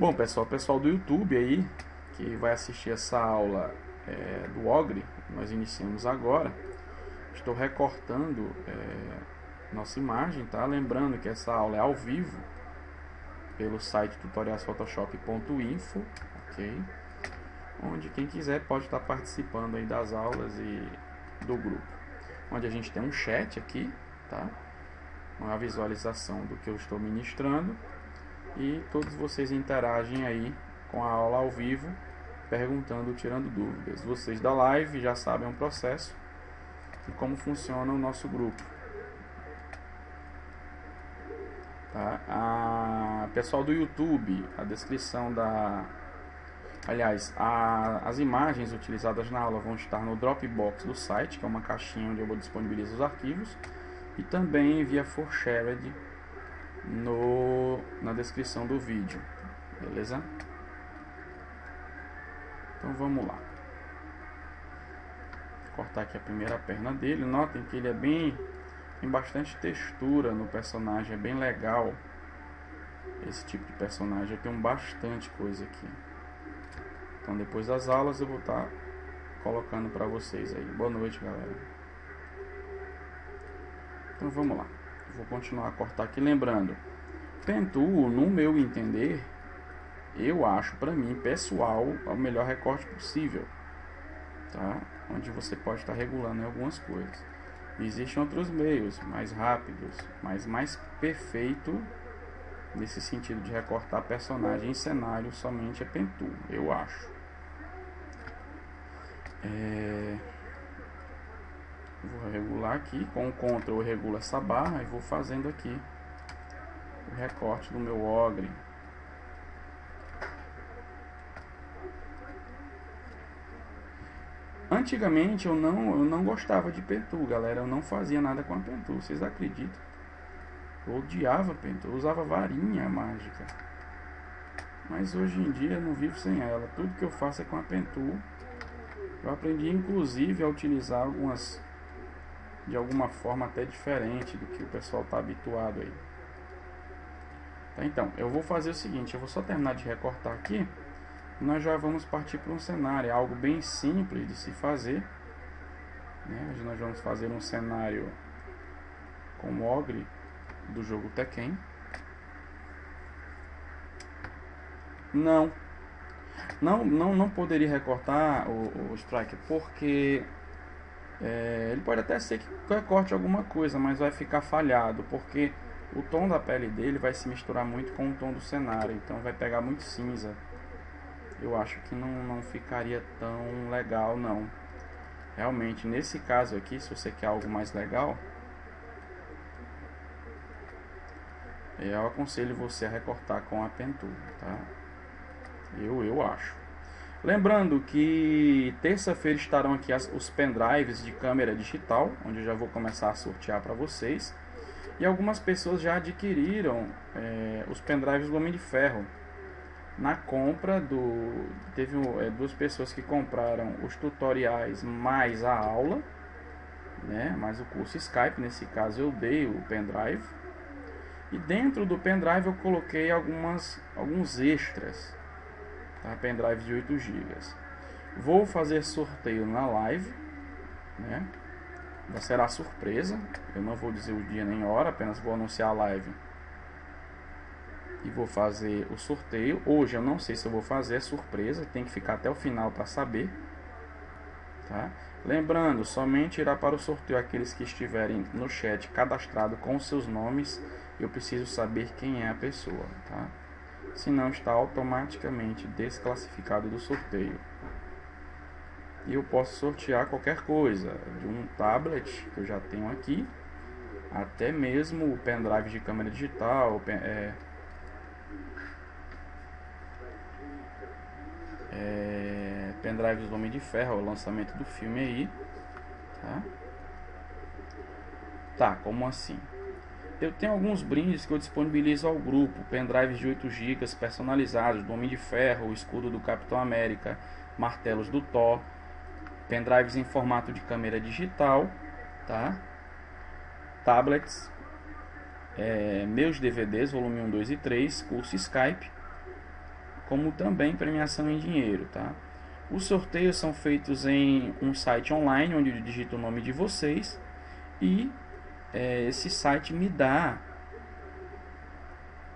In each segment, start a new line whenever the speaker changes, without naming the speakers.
Bom, pessoal do YouTube aí que vai assistir essa aula do Ogre, nós iniciamos agora. Estou recortando nossa imagem, tá? Lembrando que essa aula é ao vivo pelo site tutorialsphotoshop.info, ok? Onde quem quiser pode estar participando aí das aulas e do grupo. Onde a gente tem um chat aqui, tá? Uma visualização do que eu estou ministrando. E todos vocês interagem aí com a aula ao vivo, perguntando, tirando dúvidas. Vocês da live já sabem o processo e como funciona o nosso grupo. Tá? Pessoal do YouTube, a descrição da... Aliás, as imagens utilizadas na aula vão estar no Dropbox do site, que é uma caixinha onde eu vou disponibilizar os arquivos, e também via ForShared na descrição do vídeo, beleza? Então vamos lá. Vou cortar aqui a primeira perna dele. Notem que ele tem bastante textura no personagem, é bem legal esse tipo de personagem. Eu tenho bastante coisa aqui. Então depois das aulas eu vou estar colocando para vocês aí. Boa noite, galera. Então vamos lá. Vou continuar a cortar aqui, lembrando, Pen Tool, no meu entender, eu acho, para mim, pessoal, é o melhor recorte possível, tá? Onde você pode estar regulando em algumas coisas. Existem outros meios mais rápidos, mas mais perfeito nesse sentido de recortar personagem em cenário somente é Pen Tool, eu acho. Vou regular aqui, com o Ctrl eu regulo essa barra e vou fazendo aqui o recorte do meu Ogre. Antigamente eu não gostava de Pen Tool, galera, eu não fazia nada com a Pen Tool, vocês acreditam? Eu odiava Pen Tool, eu usava varinha mágica. Mas hoje em dia eu não vivo sem ela, tudo que eu faço é com a Pen Tool. Eu aprendi inclusive a utilizar algumas de alguma forma até diferente do que o pessoal está habituado aí. Tá, então, eu vou fazer o seguinte, eu vou só terminar de recortar aqui, e nós já vamos partir para um cenário, é algo bem simples de se fazer, né? Hoje nós vamos fazer um cenário com o Ogre do jogo Tekken. Não poderia recortar o Striker, porque ele pode até ser que recorte alguma coisa, mas vai ficar falhado, porque o tom da pele dele vai se misturar muito com o tom do cenário, então vai pegar muito cinza. Eu acho que não ficaria tão legal, não. Realmente, nesse caso aqui, se você quer algo mais legal, eu aconselho você a recortar com a Pen Tool, tá? Eu acho. Lembrando que terça-feira estarão aqui os pendrives de câmera digital, onde eu já vou começar a sortear para vocês. E algumas pessoas já adquiriram os pendrives do Homem de Ferro. Na compra teve duas pessoas que compraram os tutoriais mais a aula, né, mais o curso Skype. Nesse caso eu dei o pendrive. E dentro do pendrive eu coloquei alguns extras. Tá? Pendrive de 8 GB. Vou fazer sorteio na live, né? Será surpresa. Eu não vou dizer o dia nem hora, apenas vou anunciar a live e vou fazer o sorteio. Hoje eu não sei se eu vou fazer, é surpresa, tem que ficar até o final para saber, tá? Lembrando, somente irá para o sorteio aqueles que estiverem no chat cadastrado com seus nomes. Eu preciso saber quem é a pessoa, tá? Senão está automaticamente desclassificado do sorteio. E eu posso sortear qualquer coisa, de um tablet que eu já tenho aqui, até mesmo o pendrive de câmera digital, pendrive do Homem de Ferro, o lançamento do filme aí, tá? Tá, como assim? Eu tenho alguns brindes que eu disponibilizo ao grupo, pendrives de 8 GB personalizados do Homem de Ferro, o escudo do Capitão América, martelos do Thor, pendrives em formato de câmera digital, tá? Tablets, meus DVDs, volume 1, 2 e 3, curso Skype, como também premiação em dinheiro, tá? Os sorteios são feitos em um site online, onde eu digito o nome de vocês e esse site me dá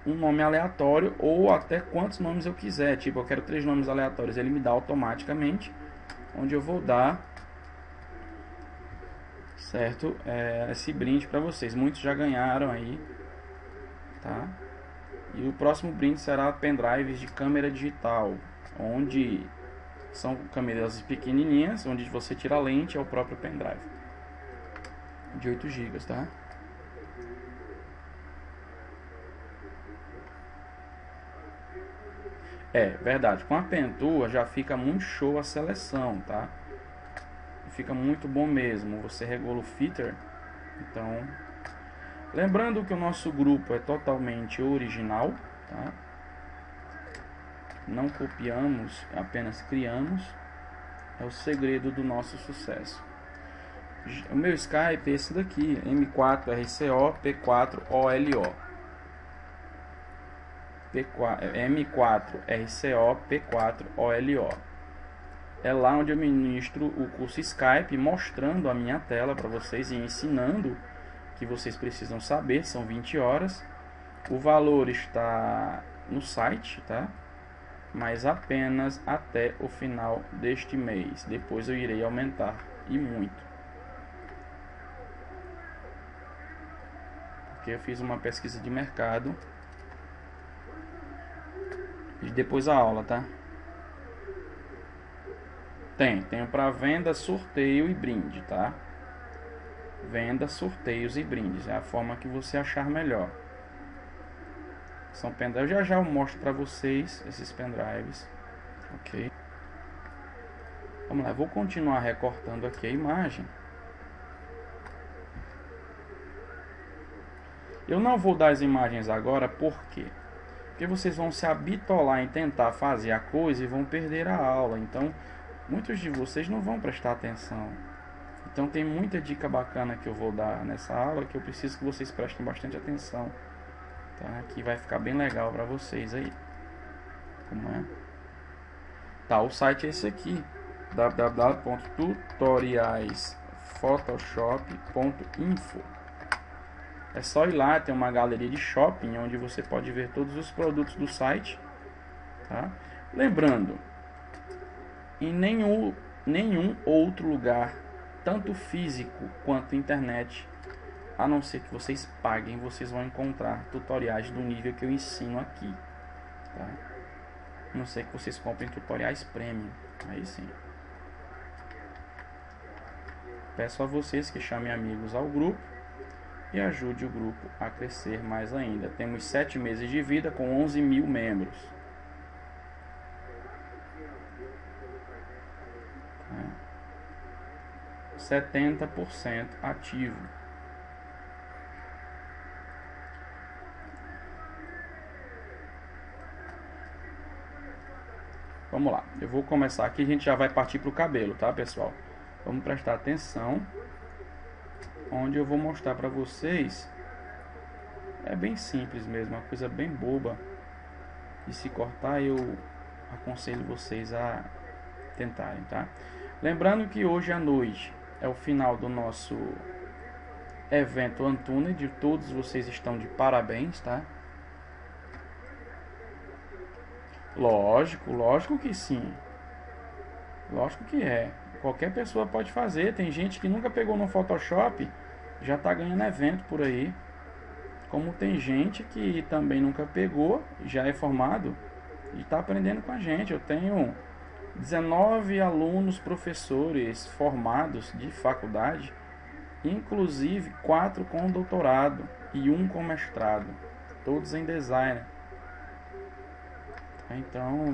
um nome aleatório ou até quantos nomes eu quiser. Tipo, eu quero 3 nomes aleatórios, ele me dá automaticamente, onde eu vou dar, certo, esse brinde para vocês. Muitos já ganharam aí, tá? E o próximo brinde será pendrives de câmera digital, onde são câmeras pequenininhas, onde você tira a lente, é o próprio pendrive de 8 GB, tá? É verdade, com a Pentua já fica muito show a seleção, tá? Fica muito bom mesmo, você regula o filter. Então, lembrando que o nosso grupo é totalmente original, tá? Não copiamos, apenas criamos. É o segredo do nosso sucesso. O meu Skype é esse daqui, M4RCO P4OLO. M4RCO P4OLO. É lá onde eu ministro o curso Skype, mostrando a minha tela para vocês e ensinando o que vocês precisam saber. São 20 horas. O valor está no site, tá? Mas apenas até o final deste mês. Depois eu irei aumentar, e muito. Porque eu fiz uma pesquisa de mercado. E depois a aula, tá? Tenho para venda, sorteio e brinde, tá? Venda, sorteios e brindes. É a forma que você achar melhor. São pendrives. Já eu mostro para vocês esses pendrives. Ok? Vamos lá, eu vou continuar recortando aqui a imagem. Eu não vou dar as imagens agora, por quê? Porque vocês vão se habitolar em tentar fazer a coisa e vão perder a aula. Então, muitos de vocês não vão prestar atenção. Então, tem muita dica bacana que eu vou dar nessa aula que eu preciso que vocês prestem bastante atenção, tá? Que vai ficar bem legal para vocês aí. Como é? Tá, o site é esse aqui, www.tutorialsphotoshop.info. É só ir lá, tem uma galeria de shopping onde você pode ver todos os produtos do site, tá? Lembrando, em nenhum outro lugar, tanto físico quanto internet, a não ser que vocês paguem, vocês vão encontrar tutoriais do nível que eu ensino aqui, tá? A não ser que vocês comprem tutoriais premium, aí sim. Peço a vocês que chamem amigos ao grupo e ajude o grupo a crescer mais ainda. Temos 7 meses de vida com 11 mil membros. 70% ativo. Vamos lá, eu vou começar aqui, a gente já vai partir para o cabelo, tá, pessoal? Vamos prestar atenção, onde eu vou mostrar para vocês. É bem simples mesmo, uma coisa bem boba de se cortar. Eu aconselho vocês a tentarem, tá? Lembrando que hoje à noite é o final do nosso evento Antunes, todos vocês estão de parabéns, tá? Lógico que sim. Lógico que é. Qualquer pessoa pode fazer. Tem gente que nunca pegou no Photoshop, já tá ganhando evento por aí. Como tem gente que também nunca pegou, já é formado e está aprendendo com a gente. Eu tenho 19 alunos professores formados de faculdade, inclusive 4 com doutorado e 1 com mestrado, todos em design. Então,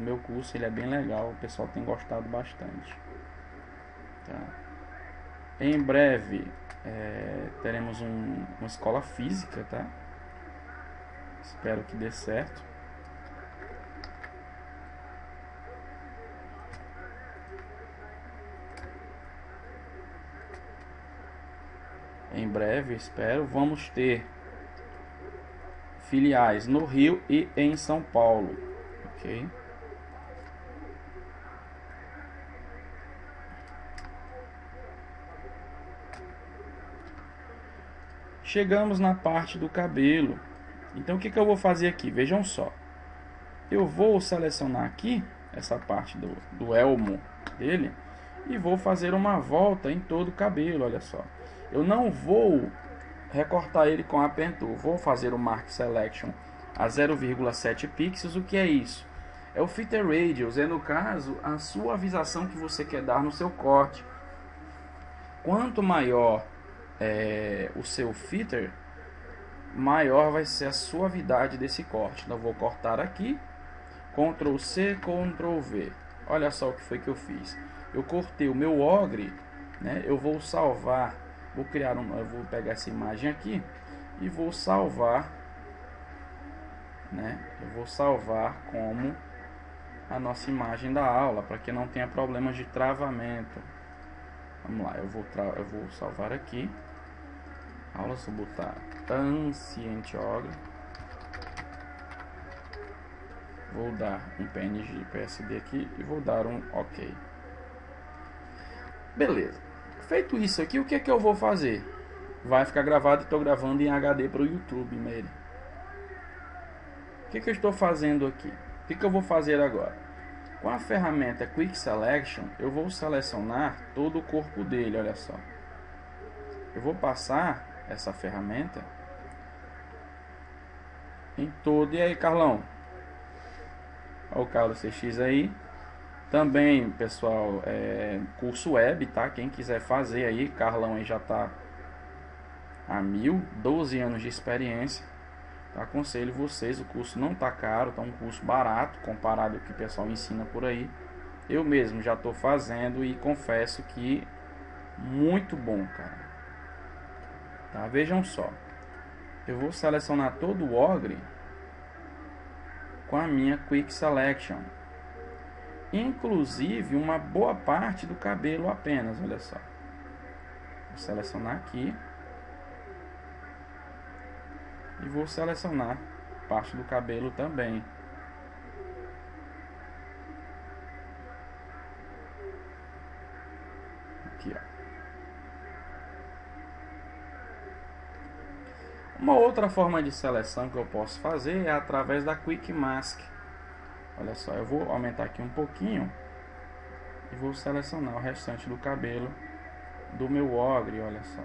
meu curso ele é bem legal, o pessoal tem gostado bastante. Tá? Em breve teremos uma escola física, tá? Espero que dê certo. Em breve, espero, vamos ter filiais no Rio e em São Paulo, ok? Chegamos na parte do cabelo. Então o que eu vou fazer aqui? Vejam só. Eu vou selecionar aqui essa parte do elmo dele e vou fazer uma volta em todo o cabelo, olha só. Eu não vou recortar ele com a Pen Tool. Vou fazer o Mark Selection a 0,7 pixels. O que é isso? É o Filter Radius, é no caso a suavização que você quer dar no seu corte. Quanto maior o seu filter, maior vai ser a suavidade desse corte. Então eu vou cortar aqui, Ctrl C, Ctrl V. Olha só o que foi que eu fiz. Eu cortei o meu ogre, né? Eu vou salvar, eu vou pegar essa imagem aqui e vou salvar, né? Eu vou salvar como a nossa imagem da aula, para que não tenha problemas de travamento. Vamos lá, eu vou salvar aqui. Aulas, vou botar Ancient Ogre. Vou dar um PNG PSD aqui e vou dar um OK. Beleza. Feito isso aqui, o que é que eu vou fazer? Vai ficar gravado e estou gravando em HD para o YouTube nele. O que eu estou fazendo aqui? O que eu vou fazer agora? Com a ferramenta Quick Selection, eu vou selecionar todo o corpo dele, olha só. Eu vou passar essa ferramenta em todo. E aí, Carlão? Olha o Carlos CX aí. Também, pessoal, curso web, tá? Quem quiser fazer aí, Carlão aí já tá a 12 anos de experiência. Aconselho vocês, o curso não tá caro, tá um curso barato comparado ao que o pessoal ensina por aí. Eu mesmo já tô fazendo e confesso que muito bom, cara. Tá? Vejam só. Eu vou selecionar todo o ogre com a minha Quick Selection. Inclusive uma boa parte do cabelo apenas, olha só. Vou selecionar aqui. E vou selecionar parte do cabelo também. Aqui, ó. Uma outra forma de seleção que eu posso fazer é através da Quick Mask. Olha só, eu vou aumentar aqui um pouquinho e vou selecionar o restante do cabelo do meu ogre, olha só.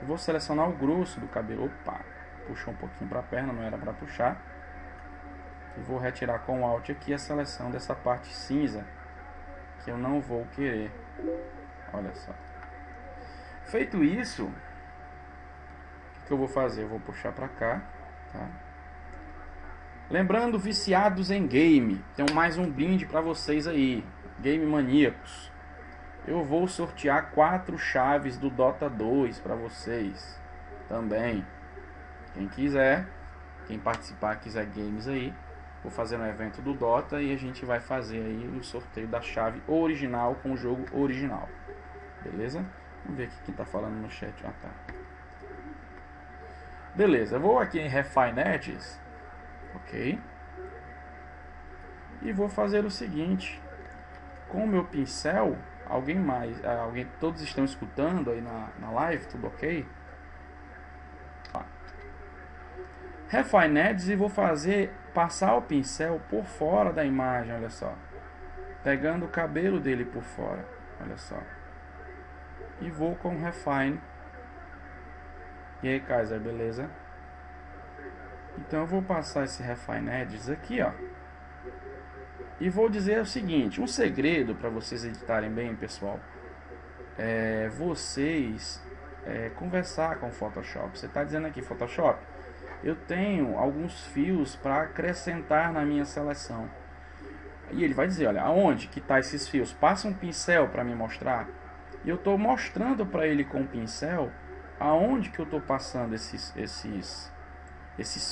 Eu vou selecionar o grosso do cabelo. Opa, puxou um pouquinho para a perna, não era para puxar. E vou retirar com o Alt aqui a seleção dessa parte cinza, que eu não vou querer. Olha só. Feito isso, o que eu vou fazer? Eu vou puxar para cá, tá? Lembrando, viciados em game, tem mais um brinde para vocês aí, game maníacos. Eu vou sortear 4 chaves do Dota 2 para vocês também. Quem quiser, quem participar, quiser games aí, vou fazer um evento do Dota e a gente vai fazer aí o sorteio da chave original com o jogo original. Beleza? Vamos ver aqui quem tá falando no chat. Ah, tá. Beleza, eu vou aqui em Refine Edges, ok? E vou fazer o seguinte, com o meu pincel. Todos estão escutando aí na live, tudo ok? Refine Edges e vou passar o pincel por fora da imagem, olha só. Pegando o cabelo dele por fora, olha só. E vou com Refine. E aí, Kaiser, beleza? Então eu vou passar esse Refine Edges aqui, ó. E vou dizer o seguinte, um segredo para vocês editarem bem, pessoal, é vocês conversar com o Photoshop. Você está dizendo aqui, Photoshop, eu tenho alguns fios para acrescentar na minha seleção. E ele vai dizer, olha, aonde que tá esses fios? Passa um pincel para me mostrar. E eu estou mostrando para ele com o pincel aonde que eu estou passando esses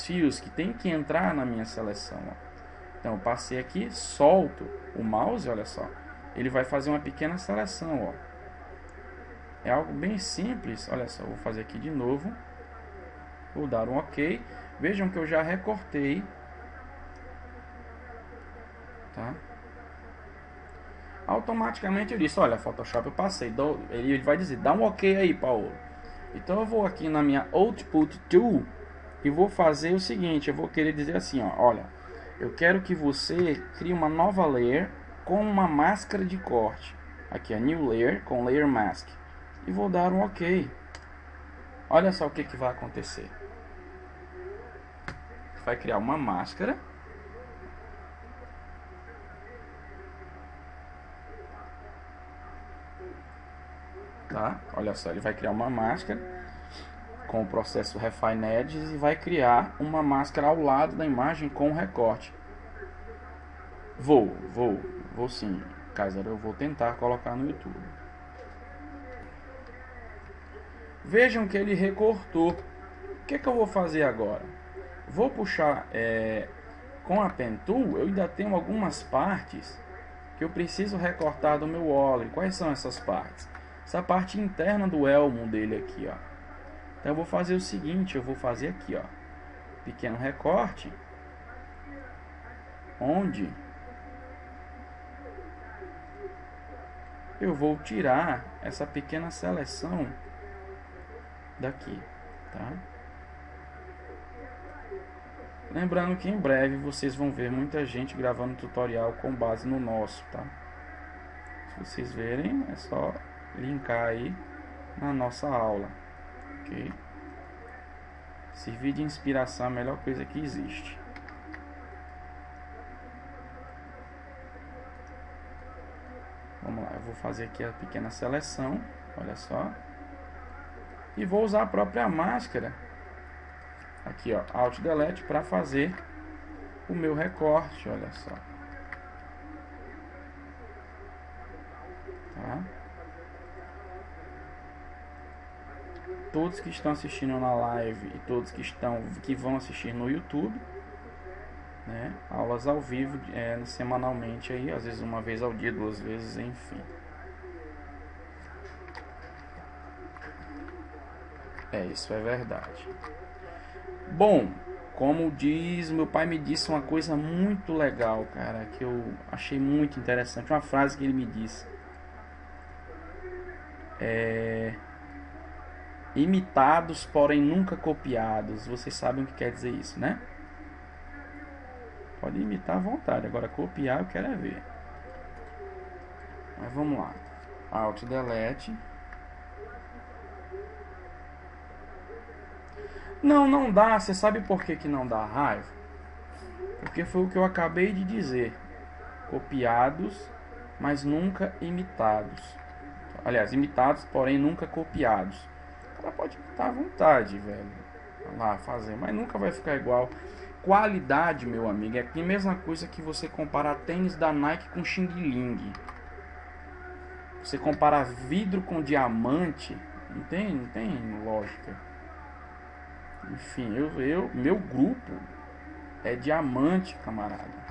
fios que tem que entrar na minha seleção, ó. Então, eu passei aqui, solto o mouse, olha só. Ele vai fazer uma pequena seleção, ó. É algo bem simples. Olha só, vou fazer aqui de novo. Vou dar um OK. Vejam que eu já recortei, tá? Automaticamente eu disse, olha, Photoshop eu passei. Ele vai dizer, dá um OK aí, Paulo. Então eu vou aqui na minha Output Tool e vou fazer o seguinte, eu vou querer dizer assim, ó, olha, eu quero que você crie uma nova layer com uma máscara de corte. Aqui é New Layer com Layer Mask. E vou dar um OK. Olha só o que vai acontecer. Vai criar uma máscara. Tá? Olha só, ele vai criar uma máscara com o processo Refine Edges e vai criar uma máscara ao lado da imagem com recorte. Vou sim, Kaiser, eu vou tentar colocar no YouTube. Vejam que ele recortou. O que eu vou fazer agora? Vou puxar com a Pen Tool, eu ainda tenho algumas partes que eu preciso recortar do meu Ogre. Quais são essas partes? Essa parte interna do elmo dele aqui, ó. Então eu vou fazer o seguinte, eu vou fazer aqui, ó, pequeno recorte, onde eu vou tirar essa pequena seleção daqui, tá? Lembrando que em breve vocês vão ver muita gente gravando tutorial com base no nosso, tá? Se vocês verem, é só linkar aí na nossa aula, ok? Servir de inspiração é a melhor coisa que existe. Vamos lá, eu vou fazer aqui a pequena seleção, olha só. E vou usar a própria máscara, aqui ó, Alt Delete, para fazer o meu recorte, olha só. Tá? Todos que estão assistindo na live e todos que vão assistir no YouTube, né? Aulas ao vivo, semanalmente aí, às vezes uma vez ao dia, 2 vezes, enfim. Isso é verdade. Bom, como diz, meu pai me disse uma coisa muito legal, cara, que eu achei muito interessante, uma frase que ele me disse. Imitados, porém nunca copiados. Vocês sabem o que quer dizer isso, né? Pode imitar à vontade, agora copiar eu quero ver. Mas vamos lá. Alt Delete. Não dá. Você sabe por que não dá raiva? Porque foi o que eu acabei de dizer. Copiados, mas nunca imitados. Aliás, imitados, porém nunca copiados. Ela pode imitar à vontade, velho. Lá fazer, mas nunca vai ficar igual. Qualidade, meu amigo, é a mesma coisa que você comparar tênis da Nike com Xing Ling. Você comparar vidro com diamante, não tem lógica. Enfim, meu grupo é diamante, camarada.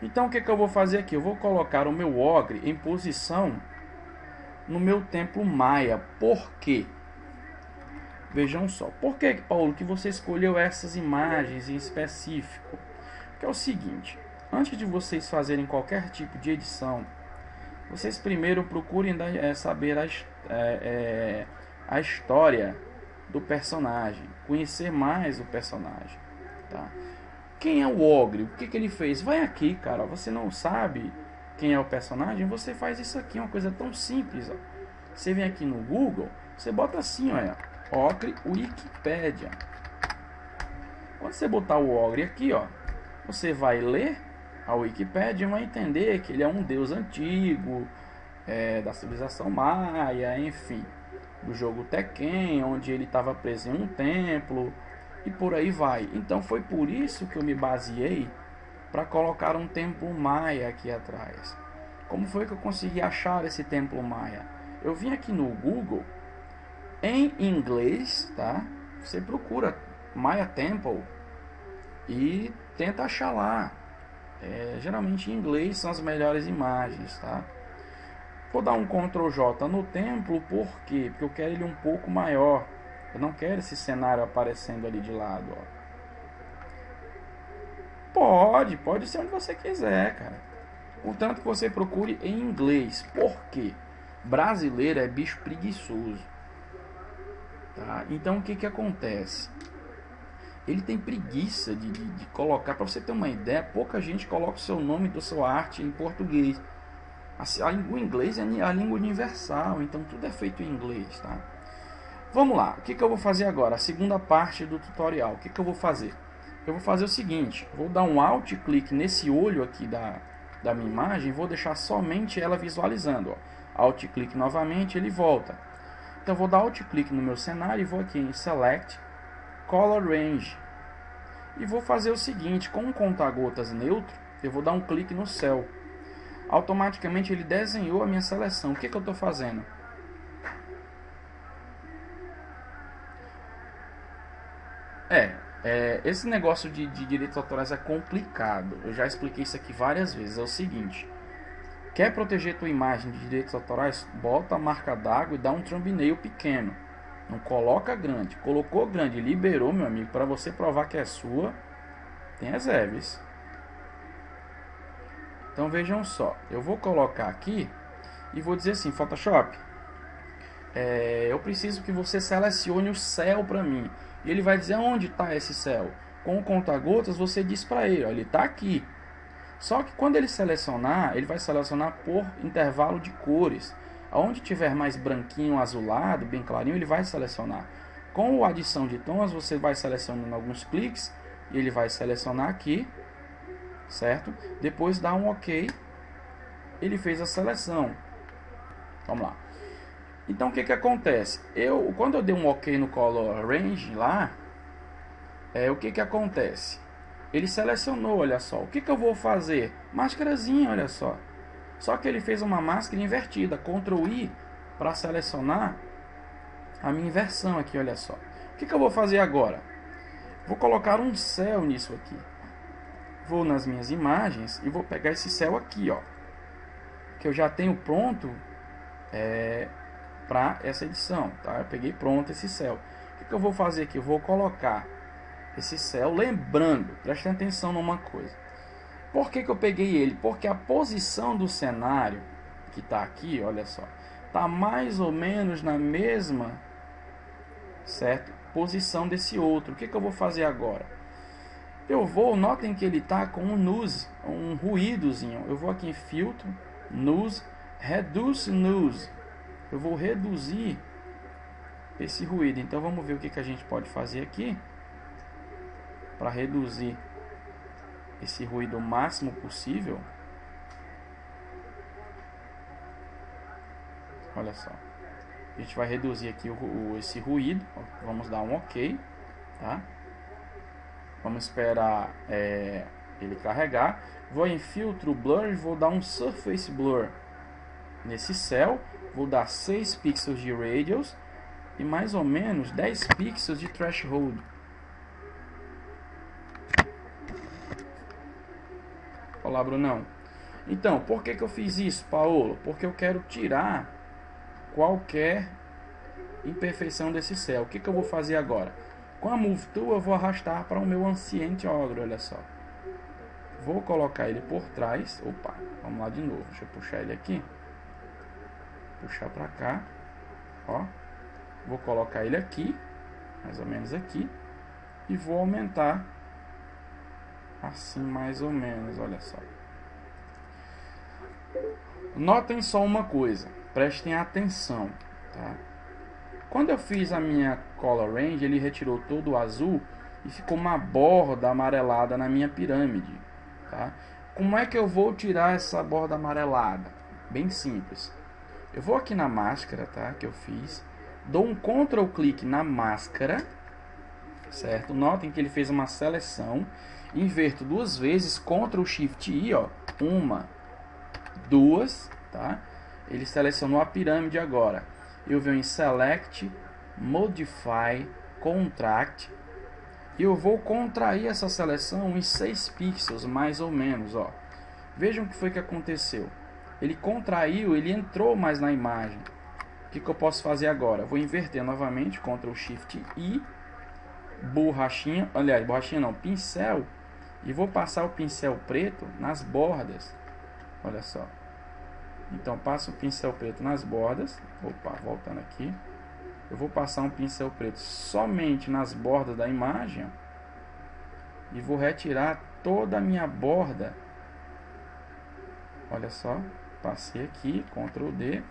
Então o que eu vou fazer aqui? Eu vou colocar o meu Ogre em posição no meu templo Maia. Por quê? Vejam só. Por que, Paulo, que você escolheu essas imagens em específico? Porque é o seguinte. Antes de vocês fazerem qualquer tipo de edição, vocês primeiro procurem saber a história do personagem. Conhecer mais o personagem. Tá? Quem é o Ogre? O que ele fez? Vai aqui, cara. Você não sabe quem é o personagem? Você faz isso aqui. É uma coisa tão simples. Ó. Você vem aqui no Google. Você bota assim, olha. Ogre Wikipedia. Quando você botar o Ogre aqui, ó. Você vai ler a Wikipedia e vai entender que ele é um deus antigo. Da civilização maia, enfim. Do jogo Tekken. Onde ele estava preso em um templo. E por aí vai. Então foi por isso que eu me baseei para colocar um templo maia aqui atrás. Como foi que eu consegui achar esse templo maia? Eu vim aqui no Google, em inglês, tá? Você procura Maya Temple e tenta achar lá. Geralmente em inglês são as melhores imagens, tá? Vou dar um Ctrl J no templo, por quê? Porque eu quero ele um pouco maior. Eu não quero esse cenário aparecendo ali de lado, ó. Pode ser onde você quiser, cara. Contanto que você procure em inglês. Por quê? Brasileiro é bicho preguiçoso. Tá? Então o que acontece? Ele tem preguiça de colocar. Para você ter uma ideia, pouca gente coloca o seu nome da sua arte em português. O inglês é a língua universal, então tudo é feito em inglês, tá? Vamos lá, o que eu vou fazer agora? A segunda parte do tutorial. O que eu vou fazer? Eu vou fazer o seguinte, vou dar um alt clique nesse olho aqui da minha imagem e vou deixar somente ela visualizando, ó. Alt clique novamente, ele volta. Então eu vou dar alt clique no meu cenário e vou aqui em Select Color Range. E vou fazer o seguinte, com um conta-gotas neutro, eu vou dar um clique no céu. Automaticamente ele desenhou a minha seleção. O que eu estou fazendo? Esse negócio de direitos autorais é complicado. Eu já expliquei isso aqui várias vezes. É o seguinte: quer proteger tua imagem de direitos autorais? Bota a marca d'água e dá um thumbnail pequeno. Não coloca grande. Colocou grande, liberou, meu amigo. Para você provar que é sua, tem reservas. Então vejam só. Eu vou colocar aqui e vou dizer assim: Photoshop, eu preciso que você selecione o céu para mim. E ele vai dizer onde está esse céu. Com o conta-gotas você diz para ele, ó, ele está aqui. Só que quando ele selecionar, ele vai selecionar por intervalo de cores. Onde tiver mais branquinho, azulado, bem clarinho, ele vai selecionar. Com a adição de tons, você vai selecionando alguns cliques. E ele vai selecionar aqui, certo? Depois dá um OK. Ele fez a seleção. Vamos lá. Então o que acontece? Quando eu dei um OK no Color Range lá, o que acontece? Ele selecionou, olha só. O que eu vou fazer? Máscarazinha, olha só. Só que ele fez uma máscara invertida. Ctrl I para selecionar a minha inversão aqui, olha só. O que eu vou fazer agora? Vou colocar um céu nisso aqui. Vou nas minhas imagens e vou pegar esse céu aqui, ó, que eu já tenho pronto para essa edição, tá? Eu peguei pronto esse céu. O que eu vou fazer aqui? Eu vou colocar esse céu, lembrando, prestem atenção numa coisa. Por que eu peguei ele? Porque a posição do cenário que está aqui, olha só, está mais ou menos na mesma, certo, posição desse outro. O que eu vou fazer agora? Notem que ele está com um noise, um ruídozinho. Eu vou aqui em filtro, noise, reduce noise. Eu vou reduzir esse ruído. Então vamos ver o que a gente pode fazer aqui para reduzir esse ruído o máximo possível. Olha só, a gente vai reduzir aqui esse ruído. Vamos dar um OK, tá? Vamos esperar ele carregar. Vou em filtro blur e vou dar um surface blur nesse céu. Vou dar 6 pixels de radius e mais ou menos 10 pixels de threshold. Olá, Brunão. Então, por que eu fiz isso, Paulo? Porque eu quero tirar qualquer imperfeição desse céu. O que eu vou fazer agora? Com a Move Tool eu vou arrastar para o meu Ancient Ogre, olha só. Vou colocar ele por trás. Opa, vamos lá de novo. Deixa eu puxar ele aqui. Puxar para cá. Ó. Vou colocar ele aqui, mais ou menos aqui. E vou aumentar assim mais ou menos, olha só. Notem só uma coisa, prestem atenção, tá? Quando eu fiz a minha Color Range, ele retirou todo o azul e ficou uma borda amarelada na minha pirâmide, tá? Como é que eu vou tirar essa borda amarelada? Bem simples. Eu vou aqui na máscara, tá? Que eu fiz. Dou um Ctrl clique na máscara, certo? Notem que ele fez uma seleção. Inverto duas vezes, Ctrl Shift I, ó. Uma, duas, tá? Ele selecionou a pirâmide agora. Eu venho em Select, Modify, Contract. E eu vou contrair essa seleção em 6 pixels, mais ou menos, ó. Vejam o que foi que aconteceu. ele contraiu, ele entrou mais na imagem. O que eu posso fazer agora? Vou inverter novamente, Ctrl Shift I, borrachinha, aliás, borrachinha não, pincel, e vou passar o pincel preto nas bordas. Olha só. Então passo o pincel preto nas bordas. Opa, voltando aqui. Eu vou passar um pincel preto somente nas bordas da imagem e vou retirar toda a minha borda. Olha só, passei aqui, Ctrl D.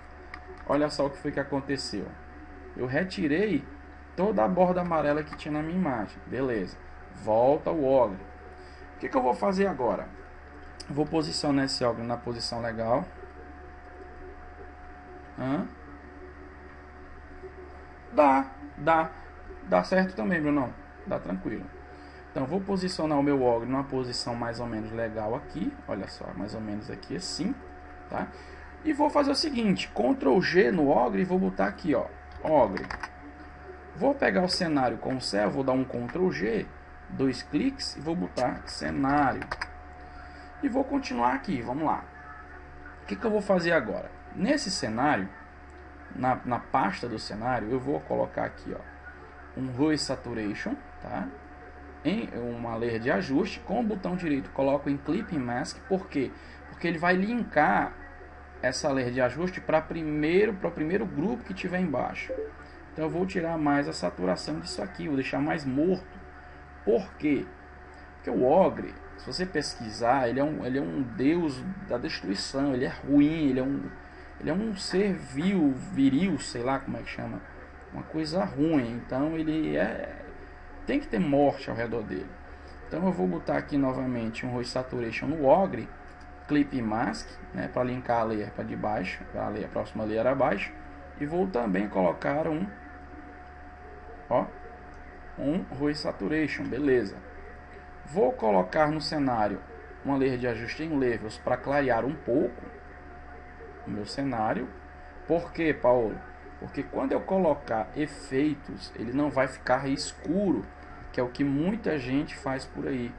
Olha só o que foi que aconteceu. Eu retirei toda a borda amarela que tinha na minha imagem. Beleza. Volta o ogre. O que eu vou fazer agora? Vou posicionar esse ogre na posição legal. Dá certo também, Brunão. Dá tranquilo. Então, vou posicionar o meu ogre numa posição mais ou menos legal aqui. Olha só, mais ou menos aqui assim, tá? E vou fazer o seguinte, Ctrl G no ogre e vou botar aqui, ó, ogre. Vou pegar o cenário com o céu, vou dar um Ctrl G, 2 cliques e vou botar cenário. E vou continuar aqui, vamos lá. O que eu vou fazer agora? Nesse cenário, na pasta do cenário, eu vou colocar aqui, ó, um Hue Saturation, tá? Em uma layer de ajuste, com o botão direito coloco em Clipping Mask. Por quê? Porque ele vai linkar essa layer de ajuste para o primeiro grupo que tiver embaixo. Então eu vou tirar mais a saturação disso aqui, vou deixar mais morto. Por quê? Porque o ogre, se você pesquisar, ele é um deus da destruição, ele é ruim, ele é um ser viril, sei lá como é que chama, uma coisa ruim. Então tem que ter morte ao redor dele. Então eu vou botar aqui novamente um Hue Saturation no ogre, Clip Mask, né, para linkar a layer para de baixo, a próxima layer abaixo, e vou também colocar um Hue Saturation, beleza. Vou colocar no cenário uma layer de ajuste em levels para clarear um pouco o meu cenário. Por quê, Paulo? Porque quando eu colocar efeitos, ele não vai ficar escuro, que é o que muita gente faz por aí.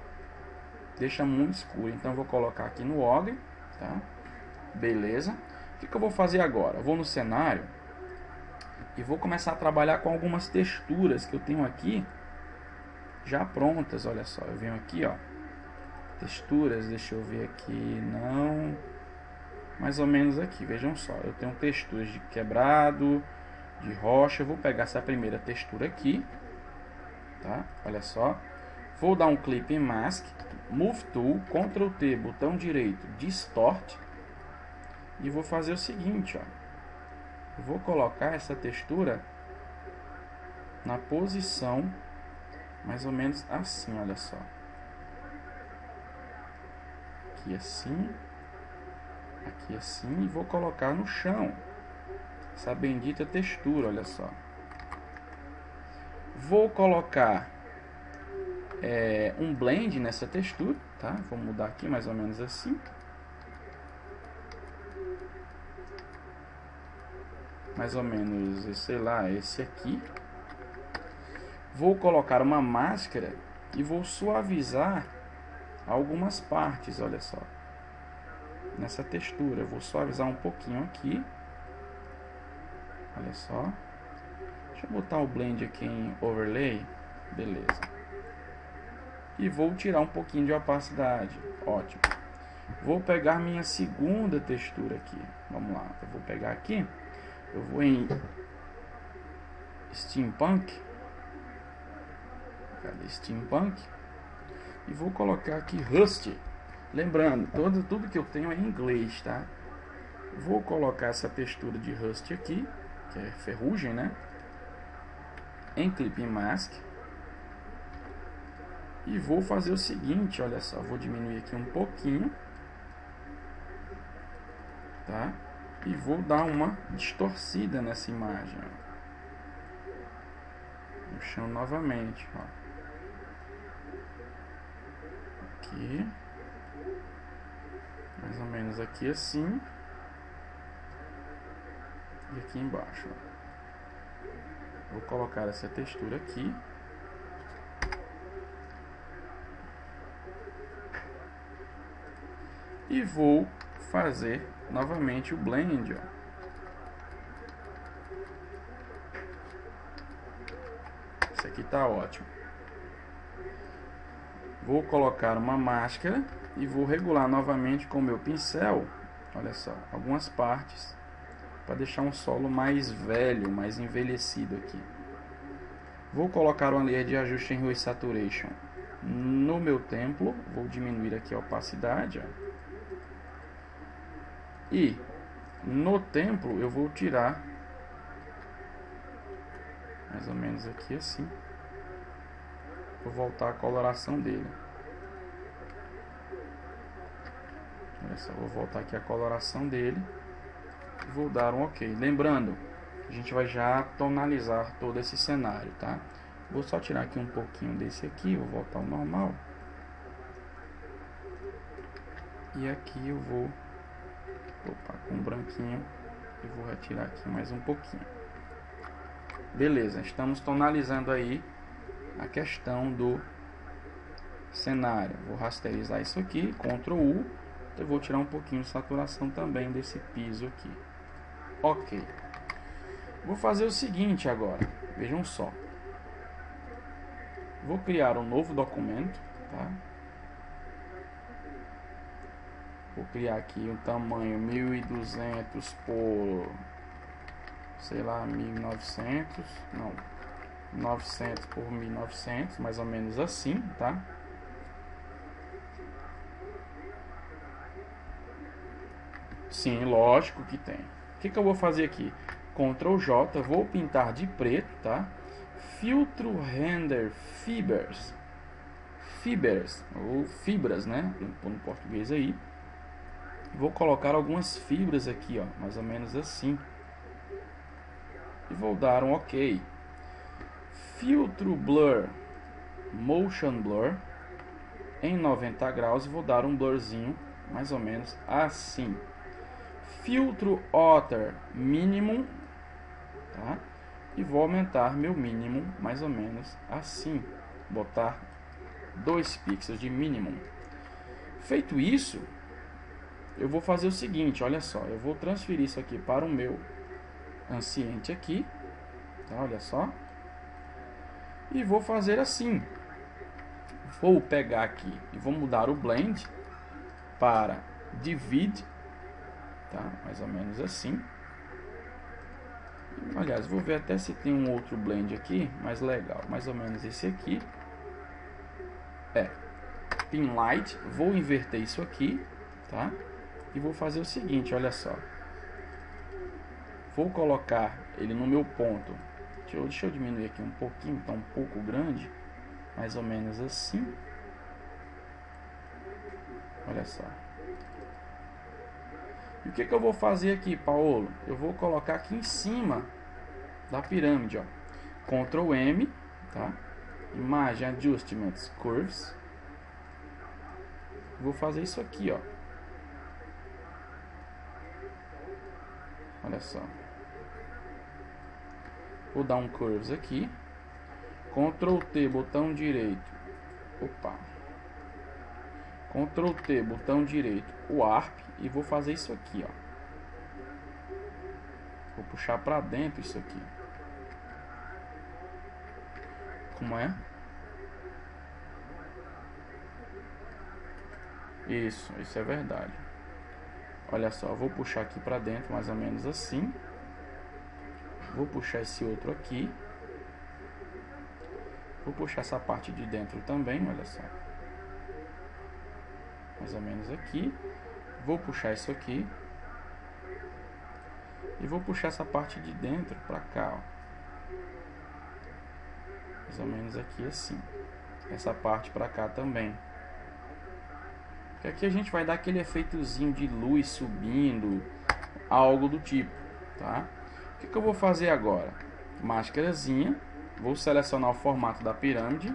Deixa muito escuro. Então eu vou colocar aqui no ogre, tá? Beleza. O que eu vou fazer agora? Eu vou no cenário e vou começar a trabalhar com algumas texturas que eu tenho aqui já prontas. Olha só, eu venho aqui, ó, texturas, deixa eu ver aqui, não, mais ou menos aqui, vejam só, eu tenho texturas de quebrado, de rocha. Eu vou pegar essa primeira textura aqui, tá? Olha só, vou dar um clip em mask, move tool, Ctrl T, botão direito, distort, e vou fazer o seguinte, ó, eu vou colocar essa textura na posição mais ou menos assim, olha só, aqui assim, e vou colocar no chão essa bendita textura, olha só. Vou colocar um blend nessa textura, tá? Vou mudar aqui mais ou menos assim. Mais ou menos, sei lá, esse aqui. Vou colocar uma máscara e vou suavizar algumas partes, olha só. Nessa textura, eu vou suavizar um pouquinho aqui. Olha só. Deixa eu botar o blend aqui em overlay. Beleza. E vou tirar um pouquinho de opacidade. Ótimo. Vou pegar minha segunda textura aqui. Vamos lá. Eu vou pegar aqui. Eu vou em Steampunk. Cadê Steampunk? E vou colocar aqui Rust. Lembrando, tudo que eu tenho é em inglês, tá? Vou colocar essa textura de Rust aqui, que é ferrugem, né? Em Clipping Mask. E vou fazer o seguinte, olha só, vou diminuir aqui um pouquinho, tá? E vou dar uma distorcida nessa imagem, ó. No chão novamente, ó. Aqui. Mais ou menos aqui assim. E aqui embaixo, ó. Vou colocar essa textura aqui. E vou fazer novamente o blend, ó. Isso aqui tá ótimo. Vou colocar uma máscara e vou regular novamente com o meu pincel, olha só, algumas partes, para deixar um solo mais velho, mais envelhecido aqui. Vou colocar uma layer de ajuste em Hue Saturation no meu templo, vou diminuir aqui a opacidade, ó. E no templo eu vou tirar mais ou menos aqui assim. Vou voltar a coloração dele. Olha só, vou voltar aqui a coloração dele e vou dar um OK. Lembrando, a gente vai já tonalizar todo esse cenário, tá? Vou só tirar aqui um pouquinho desse aqui, vou voltar ao normal. E aqui eu vou com branquinho e vou retirar aqui mais um pouquinho. Beleza, estamos tonalizando aí a questão do cenário. Vou rasterizar isso aqui, Ctrl U. Eu vou tirar um pouquinho de saturação também desse piso aqui. OK. Vou fazer o seguinte agora, vejam só. Vou criar um novo documento, tá? Vou criar aqui um tamanho 1200 por, sei lá, 1900, não, 900 por 1900, mais ou menos assim, tá? Sim, lógico que tem. O que eu vou fazer aqui? Ctrl J, vou pintar de preto, tá? Filtro Render Fibers. Fibers, ou fibras, né? No português aí. Vou colocar algumas fibras aqui, ó, mais ou menos assim. E vou dar um OK. Filtro Blur, Motion Blur, em 90 graus, e vou dar um blurzinho, mais ou menos assim. Filtro Other Minimum, tá? E vou aumentar meu mínimo, mais ou menos assim. Botar 2 pixels de mínimo. Feito isso, eu vou fazer o seguinte, olha só, eu vou transferir isso aqui para o meu Anciente aqui, tá? Olha só. E vou fazer assim. Vou pegar aqui e vou mudar o Blend para Divide, tá? Mais ou menos assim. Aliás, vou ver até se tem um outro Blend aqui mais legal, mais ou menos esse aqui. Pin Light, vou inverter isso aqui, tá? E vou fazer o seguinte, olha só. Vou colocar ele no meu ponto. Deixa eu diminuir aqui um pouquinho, tá um pouco grande. Mais ou menos assim. Olha só. E o que eu vou fazer aqui, Paulo? Eu vou colocar aqui em cima da pirâmide, ó. Ctrl M, tá? Imagem Adjustments Curves. Vou fazer isso aqui, ó. Olha só. Vou dar um Curves aqui. Ctrl T, botão direito. Opa. Ctrl T, botão direito, o Warp, e vou fazer isso aqui, ó. Vou puxar para dentro isso aqui. Como é? Isso é verdade. Olha só, vou puxar aqui para dentro, mais ou menos assim. Vou puxar esse outro aqui. Vou puxar essa parte de dentro também, olha só. Mais ou menos aqui. Vou puxar isso aqui. E vou puxar essa parte de dentro para cá, ó. Mais ou menos aqui assim. Essa parte para cá também. Porque aqui a gente vai dar aquele efeitozinho de luz subindo, algo do tipo, tá? O que eu vou fazer agora? Máscarazinha. Vou selecionar o formato da pirâmide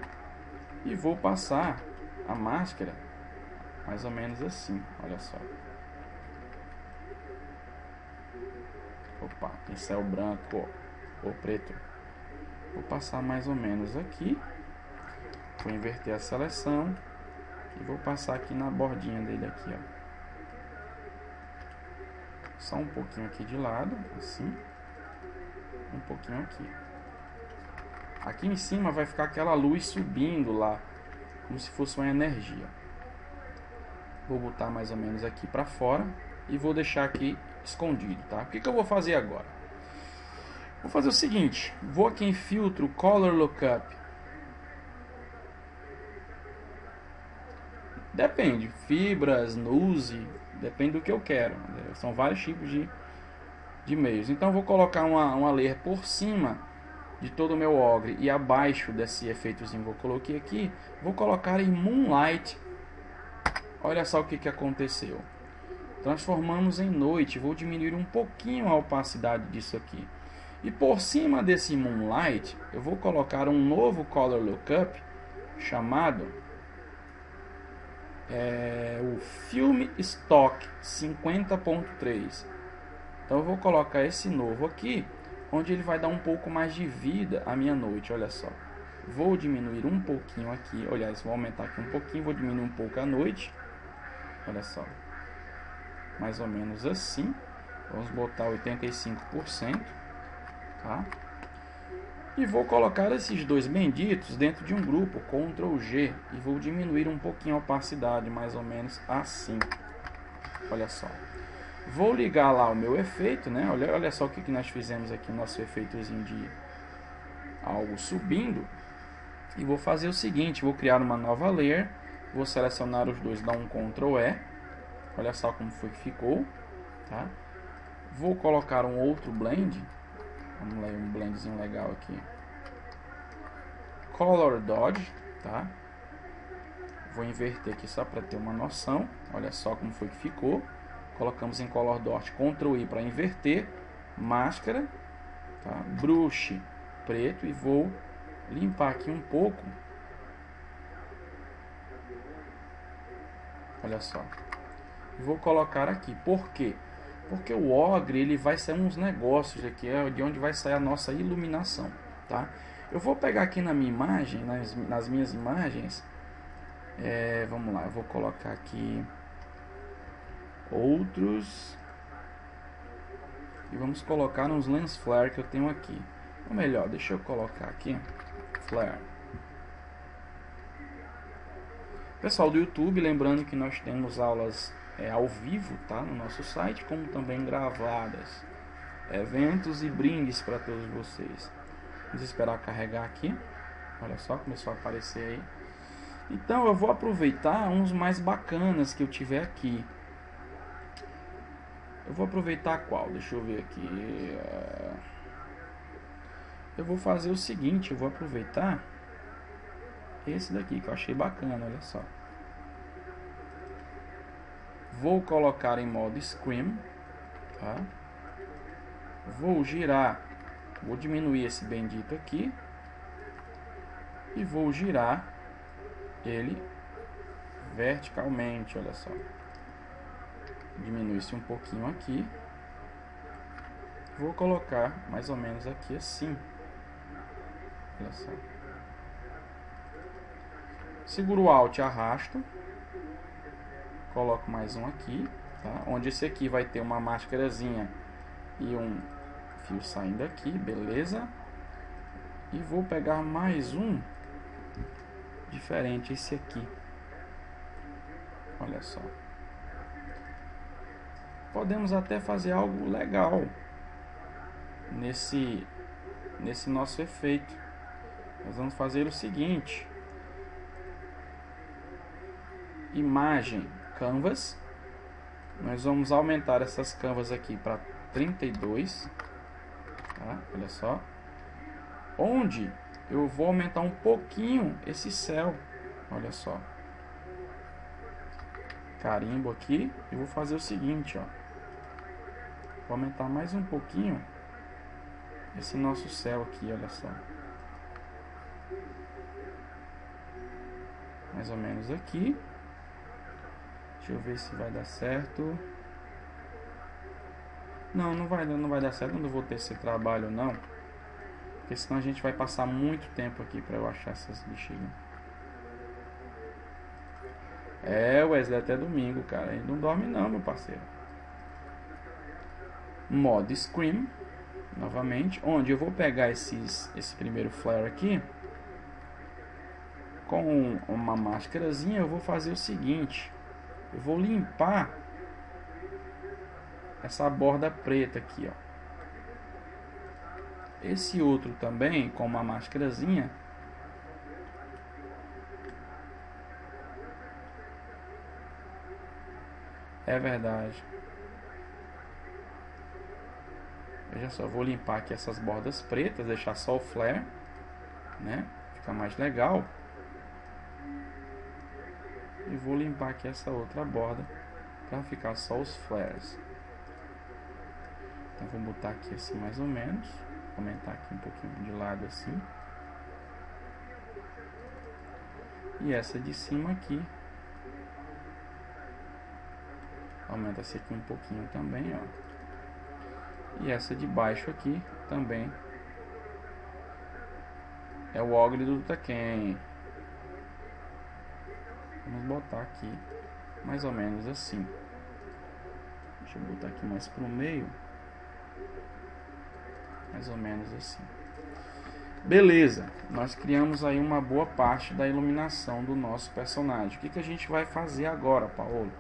e vou passar a máscara mais ou menos assim, olha só. Opa, pincel branco ou preto. Vou passar mais ou menos aqui. Vou inverter a seleção e vou passar aqui na bordinha dele aqui, ó. Só um pouquinho aqui de lado, assim. Um pouquinho aqui. Aqui em cima vai ficar aquela luz subindo lá, como se fosse uma energia. Vou botar mais ou menos aqui para fora e vou deixar aqui escondido, tá? O que eu vou fazer agora? Vou fazer o seguinte, vou aqui em filtro Color Lookup. Depende, fibras, nuze, depende do que eu quero. São vários tipos de meios. Então vou colocar uma layer por cima de todo o meu ogre e abaixo desse efeitozinho que eu coloquei aqui, vou colocar em Moonlight. Olha só o que aconteceu. Transformamos em noite. Vou diminuir um pouquinho a opacidade disso aqui. E por cima desse Moonlight, eu vou colocar um novo Color Lookup chamado o Film Stock 50.3. Então eu vou colocar esse novo aqui, onde ele vai dar um pouco mais de vida à minha noite. Olha só. Vou diminuir um pouquinho aqui. Aliás, vou aumentar aqui um pouquinho. Vou diminuir um pouco a noite. Olha só. Mais ou menos assim. Vamos botar 85%. Tá? E vou colocar esses dois benditos dentro de um grupo. Ctrl G. E vou diminuir um pouquinho a opacidade. Mais ou menos assim. Olha só. Vou ligar lá o meu efeito, né? Olha só o que nós fizemos aqui, nosso efeitozinho de algo subindo. E vou fazer o seguinte, vou criar uma nova layer, vou selecionar os dois, dar um Ctrl E. Olha só como foi que ficou, tá? Vou colocar um outro blend, vamos lá, um blendzinho legal aqui. Color Dodge, tá? Vou inverter aqui só para ter uma noção. Olha só como foi que ficou. Colocamos em Color Dot, Ctrl I para inverter, máscara, tá? Brush preto e vou limpar aqui um pouco. Olha só. E vou colocar aqui. Por quê? Porque o ogre ele vai sair uns negócios aqui, é de onde vai sair a nossa iluminação, tá? Eu vou pegar aqui na minha imagem, nas minhas imagens, vamos lá, eu vou colocar aqui outros e vamos colocar nos lens flare que eu tenho aqui. Ou melhor, deixa eu colocar aqui flare. Pessoal do YouTube, lembrando que nós temos aulas ao vivo, tá, no nosso site, como também gravadas, eventos e brindes para todos vocês. Vamos esperar carregar aqui. Olha só, começou a aparecer aí. Então eu vou aproveitar uns mais bacanas que eu tiver aqui. Eu vou aproveitar qual? Deixa eu ver aqui. Eu vou fazer o seguinte, eu vou aproveitar esse daqui que eu achei bacana, olha só. Vou colocar em modo Scream, tá? Vou girar, vou diminuir esse bendito aqui e vou girar ele verticalmente, olha só. Diminui-se um pouquinho aqui. Vou colocar mais ou menos aqui assim. Olha só. Seguro o Alt e arrasto. Coloco mais um aqui, tá? Onde esse aqui vai ter uma máscarazinha e um fio saindo aqui, beleza? E vou pegar mais um diferente, esse aqui. Olha só. Podemos até fazer algo legal nesse nosso efeito. Nós vamos fazer o seguinte: imagem, canvas. Nós vamos aumentar essas canvas aqui para 32, tá? Olha só. Onde eu vou aumentar um pouquinho esse céu. Olha só. Carimbo aqui e vou fazer o seguinte, ó. Vou aumentar mais um pouquinho esse nosso céu aqui, olha só. Mais ou menos aqui. Deixa eu ver se vai dar certo. Não vai dar certo, não vou ter esse trabalho não. Porque senão a gente vai passar muito tempo aqui para eu achar essas bexigas. Wesley, até domingo, cara. Ele não dorme não, meu parceiro. modo Scream, novamente, onde eu vou pegar esse primeiro flare aqui, com uma máscarazinha. Eu vou fazer o seguinte, eu vou limpar essa borda preta aqui, ó. Esse outro também, com uma máscarazinha, é verdade. Veja só, eu vou limpar aqui essas bordas pretas, deixar só o flare, né? Fica mais legal. E vou limpar aqui essa outra borda para ficar só os flares. Então vou botar aqui assim mais ou menos, aumentar aqui um pouquinho de lado assim. E essa de cima aqui, aumenta-se aqui um pouquinho também, ó. E essa de baixo aqui também é o ogre do Taken. Vamos botar aqui mais ou menos assim. Deixa eu botar aqui mais pro meio. Mais ou menos assim. Beleza, nós criamos aí uma boa parte da iluminação do nosso personagem. O que a gente vai fazer agora, Paulo?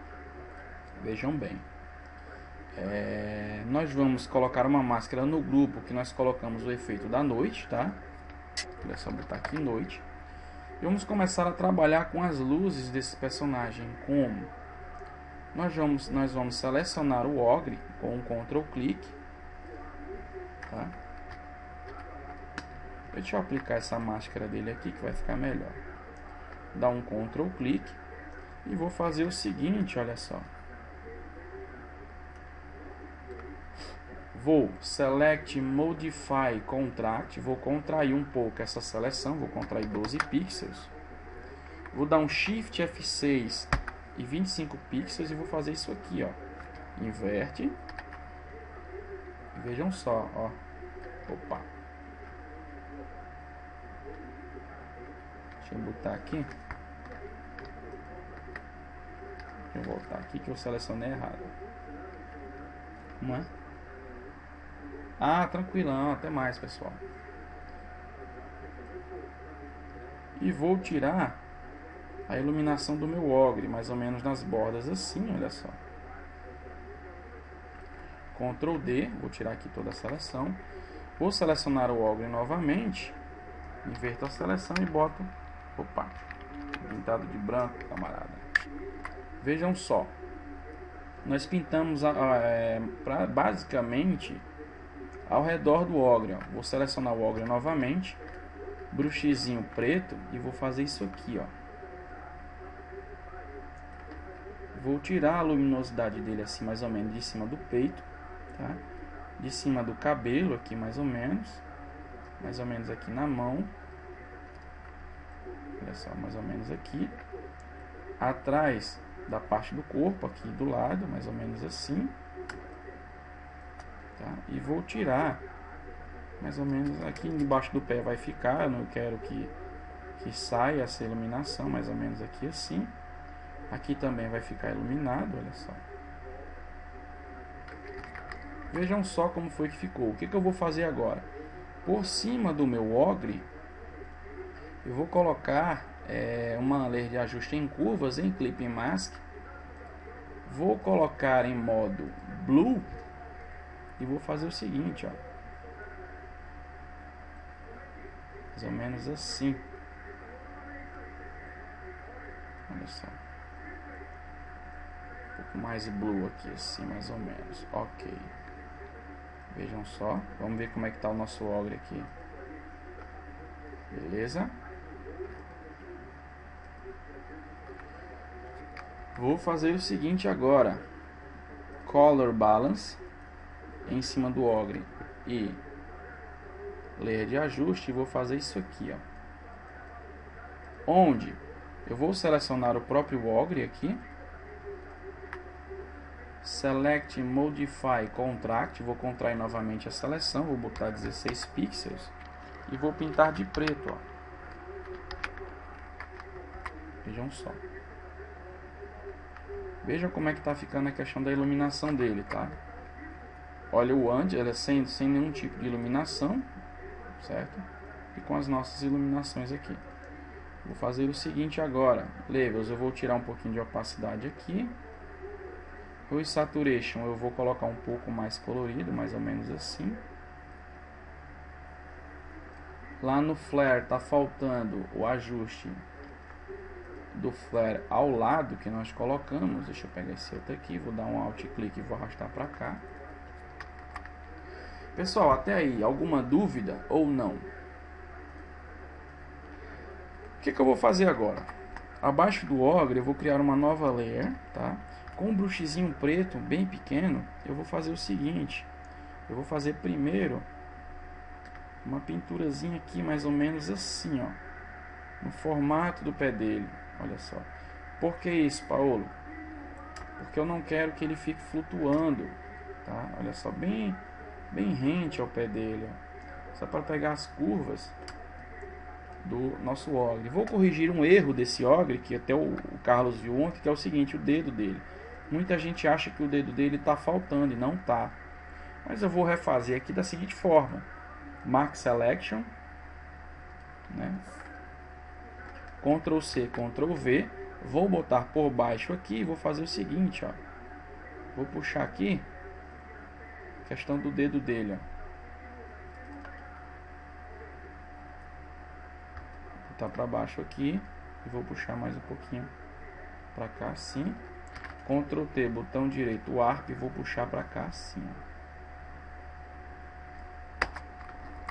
Vejam bem. Nós vamos colocar uma máscara no grupo que nós colocamos o efeito da noite, tá? É só botar aqui noite. E vamos começar a trabalhar com as luzes desse personagem. Como? Nós vamos selecionar o ogre com um Ctrl clique, tá? Deixa eu aplicar essa máscara dele aqui que vai ficar melhor. Dá um Ctrl clique e vou fazer o seguinte, olha só. Vou Select Modify Contract, vou contrair um pouco essa seleção, vou contrair 12 pixels. Vou dar um Shift F6 e 25 pixels e vou fazer isso aqui, ó. Inverte. E vejam só, ó. Opa. Deixa eu botar aqui. Deixa eu voltar aqui que eu selecionei errado. Uma. Ah, tranquilão, até mais, pessoal. E vou tirar a iluminação do meu ogre, mais ou menos nas bordas assim, olha só. Ctrl D, vou tirar aqui toda a seleção. Vou selecionar o ogre novamente, inverto a seleção e boto, opa, pintado de branco, camarada. Vejam só, nós pintamos basicamente ao redor do ogre, ó. Vou selecionar o ogre novamente, brushzinho preto, e vou fazer isso aqui, ó. Vou tirar a luminosidade dele assim, mais ou menos de cima do peito, tá? De cima do cabelo aqui, mais ou menos aqui na mão. Olha só, mais ou menos aqui. Atrás da parte do corpo, aqui do lado, mais ou menos assim. Tá? E vou tirar mais ou menos aqui embaixo do pé vai ficar. Eu não quero que saia essa iluminação, mais ou menos aqui assim. Aqui também vai ficar iluminado, olha só. Vejam só como foi que ficou. O que eu vou fazer agora? Por cima do meu ogre, eu vou colocar uma layer de ajuste em curvas em Clipping Mask. Vou colocar em modo Blue. E vou fazer o seguinte, ó. Mais ou menos assim. Olha só. Um pouco mais blue aqui, assim, mais ou menos. Ok. Vejam só. Vamos ver como é que tá o nosso ogre aqui. Beleza? Vou fazer o seguinte agora. Color Balance. Em cima do ogre e layer de ajuste, e vou fazer isso aqui, ó, onde eu vou selecionar o próprio ogre aqui, Select Modify Contract, vou contrair novamente a seleção, vou botar 16 pixels e vou pintar de preto, ó. Vejam só, vejam como é que tá ficando a questão da iluminação dele, tá? Olha o antes, ela é sem nenhum tipo de iluminação, certo? E com as nossas iluminações aqui. Vou fazer o seguinte agora. Levels, eu vou tirar um pouquinho de opacidade aqui. O Saturation eu vou colocar um pouco mais colorido, mais ou menos assim. Lá no Flare tá faltando o ajuste do Flare ao lado que nós colocamos. Deixa eu pegar esse outro aqui, vou dar um Alt clique e vou arrastar para cá. Pessoal, até aí, alguma dúvida ou não? O que eu vou fazer agora? Abaixo do Ogre eu vou criar uma nova layer, tá? Com um brushzinho preto bem pequeno, eu vou fazer o seguinte. Eu vou fazer primeiro uma pinturazinha aqui mais ou menos assim, ó, no formato do pé dele. Olha só. Por que isso, Paulo? Porque eu não quero que ele fique flutuando, tá? Olha só, bem rente ao pé dele, ó. Só para pegar as curvas do nosso Ogre. Vou corrigir um erro desse Ogre, que até o Carlos viu ontem, que é o seguinte, o dedo dele. Muita gente acha que o dedo dele está faltando e não está. Mas eu vou refazer aqui da seguinte forma. Mark Selection, né? Ctrl C, Ctrl V. Vou botar por baixo aqui e vou fazer o seguinte, ó. Vou puxar aqui questão do dedo dele, ó. Tá para baixo aqui e vou puxar mais um pouquinho para cá assim. Ctrl T, botão direito, Warp, e vou puxar para cá assim, ó.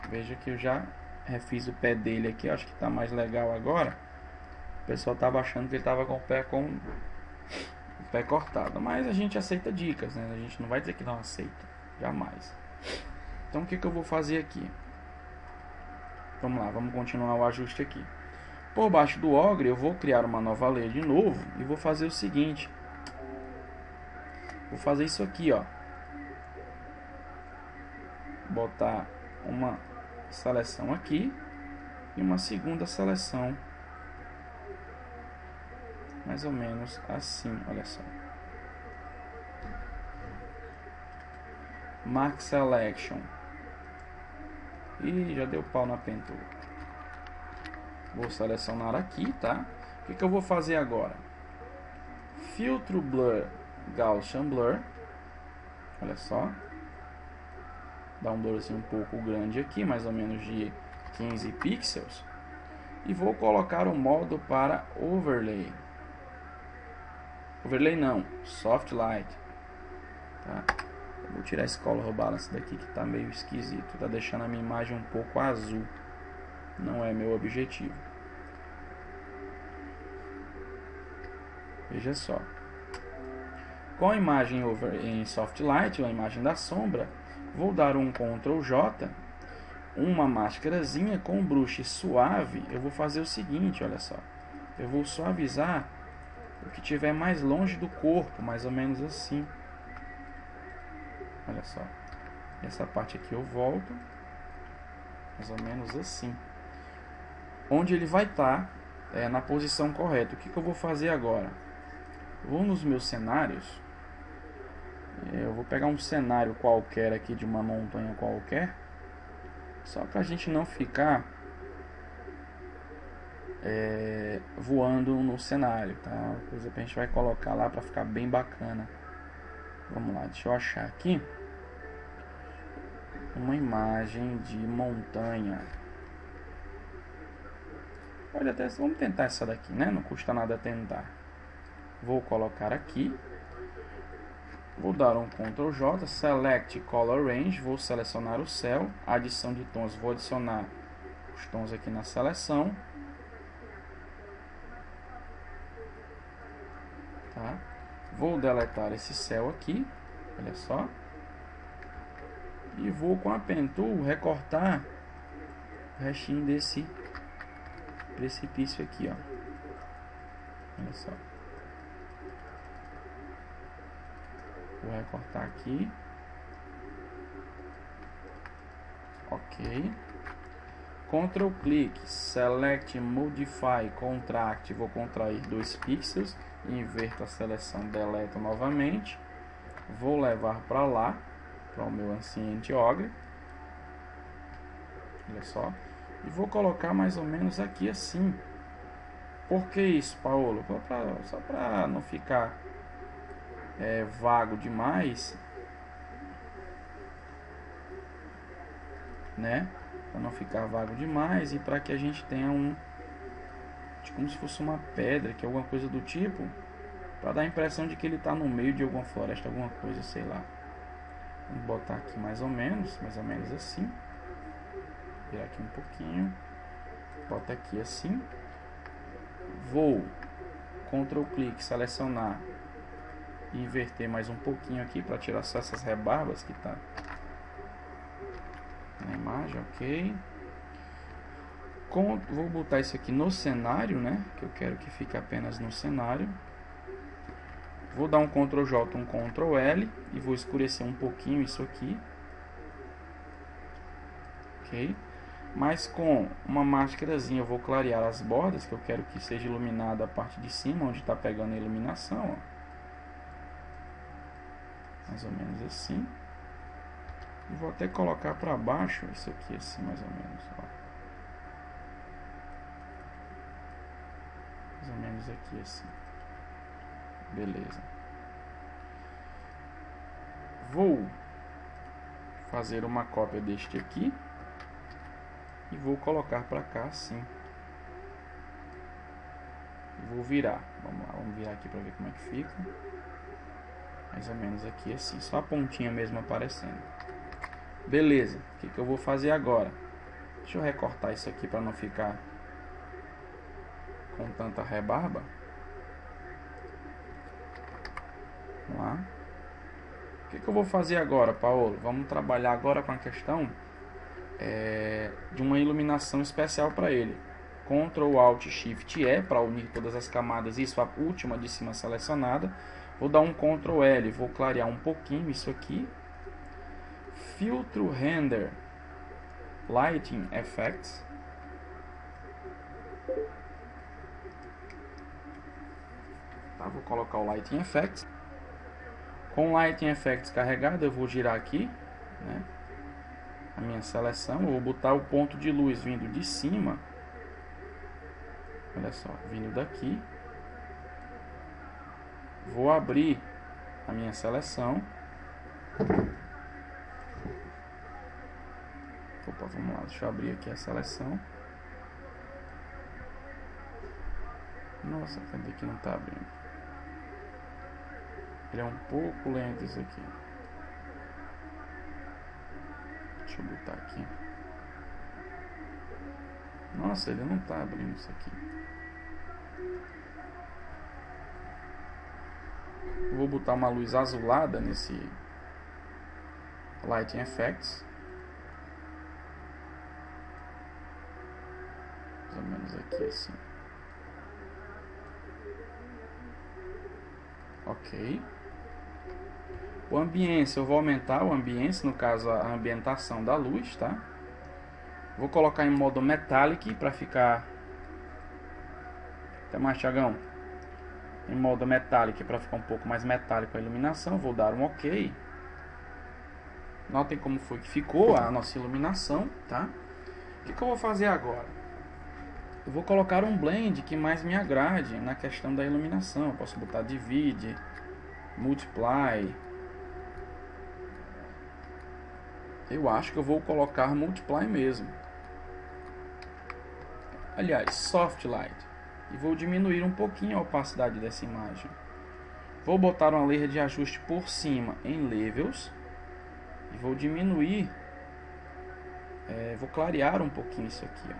Veja que eu já refiz o pé dele aqui, acho que tá mais legal agora. O pessoal tava achando que ele tava com o pé cortado, mas a gente aceita dicas, né? A gente não vai dizer que não aceita, jamais. Então o que eu vou fazer aqui? Vamos lá, vamos continuar o ajuste aqui. Por baixo do Ogre eu vou criar uma nova layer de novo e vou fazer o seguinte. Vou fazer isso aqui, ó. Botar uma seleção aqui e uma segunda seleção. Mais ou menos assim, olha só. Mark Selection. E já deu pau na pintura. Vou selecionar aqui, tá? O que eu vou fazer agora? Filtro Blur, Gaussian Blur. Olha só. Dá um blurzinho um pouco grande aqui, mais ou menos de 15 pixels. E vou colocar o modo para Overlay. Overlay não, Soft Light. Tá? Eu vou tirar esse Color Balance daqui que está meio esquisito. Tá deixando a minha imagem um pouco azul. Não é meu objetivo. Veja só. Com a imagem em Soft Light, a imagem da sombra, vou dar um Ctrl J, uma máscarazinha com um brush suave. Eu vou fazer o seguinte, olha só. Eu vou suavizar o que estiver mais longe do corpo, mais ou menos assim. Olha só. Essa parte aqui eu volto, mais ou menos assim. Onde ele vai estar na posição correta. O que eu vou fazer agora? Vou nos meus cenários. Eu vou pegar um cenário qualquer aqui de uma montanha qualquer. Só para a gente não ficar voando no cenário, tá? Coisa que a gente vai colocar lá para ficar bem bacana. Vamos lá, deixa eu achar aqui uma imagem de montanha. Pode até, vamos tentar essa daqui, né? Não custa nada tentar. Vou colocar aqui. Vou dar um Ctrl J, Select Color Range, vou selecionar o céu, adição de tons, vou adicionar os tons aqui na seleção. Tá? Vou deletar esse céu aqui, olha só. E vou com a Pen Tool recortar o restinho desse precipício aqui, ó. Olha só. Vou recortar aqui. Ok. Ctrl clique, Select Modify Contract. Vou contrair 2 pixels. Inverto a seleção, deleto novamente. Vou levar para lá, para o meu Ancient Ogre. Olha só. E vou colocar mais ou menos aqui assim. Por que isso, Paulo? Só para não ficar vago demais, né? Para não ficar vago demais e para que a gente tenha como se fosse uma pedra, que é alguma coisa do tipo, para dar a impressão de que ele está no meio de alguma floresta, alguma coisa, sei lá. Vamos botar aqui mais ou menos assim. Virar aqui um pouquinho. Bota aqui assim. Vou Ctrl clique, selecionar e inverter mais um pouquinho aqui para tirar só essas rebarbas que tá na imagem, ok. Vou botar isso aqui no cenário, né? Que eu quero que fique apenas no cenário. Vou dar um Ctrl J, um Ctrl L e vou escurecer um pouquinho isso aqui. Ok? Mas com uma máscarazinha eu vou clarear as bordas, que eu quero que seja iluminada a parte de cima, onde está pegando a iluminação. Ó. Mais ou menos assim. E vou até colocar para baixo isso aqui assim, mais ou menos. Ó. Mais ou menos aqui assim. Beleza. Vou fazer uma cópia deste aqui. E vou colocar para cá assim. Vou virar. Vamos lá, vamos virar aqui para ver como é que fica. Mais ou menos aqui assim. Só a pontinha mesmo aparecendo. Beleza. O que eu vou fazer agora? Deixa eu recortar isso aqui para não ficar com tanta rebarba. Vamos lá. O que eu vou fazer agora, Paulo? Vamos trabalhar agora com a questão de uma iluminação especial para ele. Ctrl Alt Shift E para unir todas as camadas, isso a última de cima selecionada. Vou dar um Ctrl L, vou clarear um pouquinho isso aqui. Filtro Render Lighting Effects. Tá, vou colocar o Lighting Effects. Com o Lighting Effects carregado, eu vou girar aqui, né, a minha seleção. Eu vou botar o ponto de luz vindo de cima. Olha só, vindo daqui. Vou abrir a minha seleção. Opa, vamos lá, deixa eu abrir aqui a seleção. Nossa, cadê que não está abrindo? Ele é um pouco lento isso aqui. Deixa eu botar aqui. Nossa, ele não está abrindo isso aqui. Vou botar uma luz azulada nesse Lighting Effects. Mais ou menos aqui assim. Ok. O ambiente, eu vou aumentar o ambiente, no caso a ambientação da luz, tá? Vou colocar em modo Metallic para ficar... Até mais, Thiagão. Em modo Metallic para ficar um pouco mais metálico a iluminação. Vou dar um OK. Notem como foi que ficou a nossa iluminação, tá? O que eu vou fazer agora? Eu vou colocar um blend que mais me agrade na questão da iluminação. Eu posso botar Divide, Multiply. Eu acho que eu vou colocar Multiply mesmo. Aliás, Soft Light. E vou diminuir um pouquinho a opacidade dessa imagem. Vou botar uma layer de ajuste por cima em Levels. E vou diminuir. Vou clarear um pouquinho isso aqui.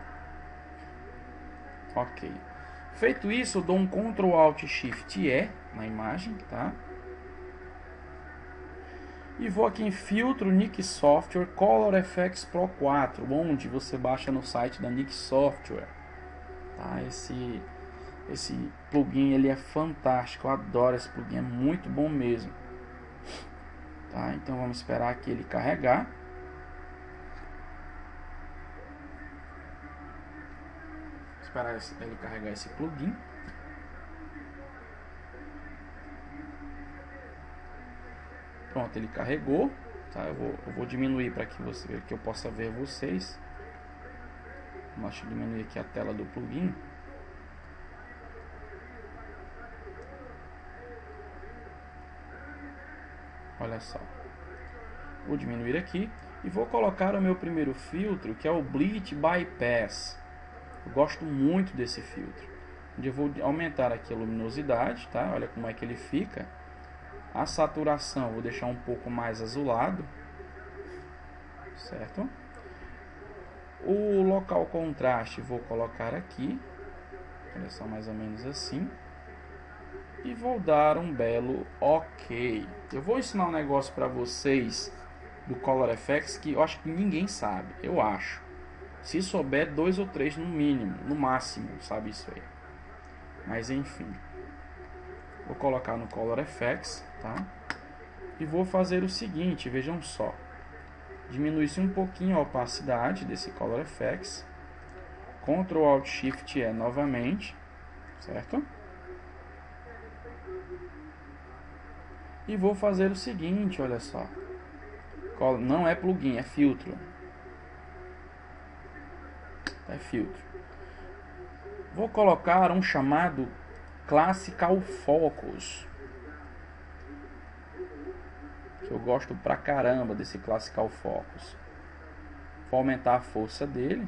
Ó. Ok. Feito isso, eu dou um Ctrl Alt Shift E na imagem, tá? E vou aqui em Filtro, Nik Software, Color Effects Pro 4, onde você baixa no site da Nik Software. Tá? Esse plugin ele é fantástico, eu adoro esse plugin, é muito bom mesmo. Tá? Então vamos esperar aqui ele carregar. Esperar ele carregar esse plugin. Pronto, ele carregou. tá? Eu vou diminuir para que eu possa ver vocês. Deixa eu diminuir aqui a tela do plugin. Olha só. Vou diminuir aqui e vou colocar o meu primeiro filtro, que é o Bleach Bypass. Eu gosto muito desse filtro. Onde eu vou aumentar aqui a luminosidade, tá? Olha como é que ele fica. A saturação vou deixar um pouco mais azulado, certo? O local contraste vou colocar aqui, olha só, mais ou menos assim. E vou dar um belo OK. Eu vou ensinar um negócio para vocês do Color Efex que eu acho que ninguém sabe, eu acho. Se souber, 2 ou 3 no mínimo, no máximo, sabe isso aí. Mas enfim. Vou colocar no Color Efex, tá? E vou fazer o seguinte, vejam só. Diminuir-se um pouquinho a opacidade desse Color Efex. Ctrl Alt Shift E novamente, certo? E vou fazer o seguinte, olha só. Não é plugin, é filtro. É filtro. Vou colocar um chamado Classical Focus. Que eu gosto pra caramba desse Classical Focus. Vou aumentar a força dele.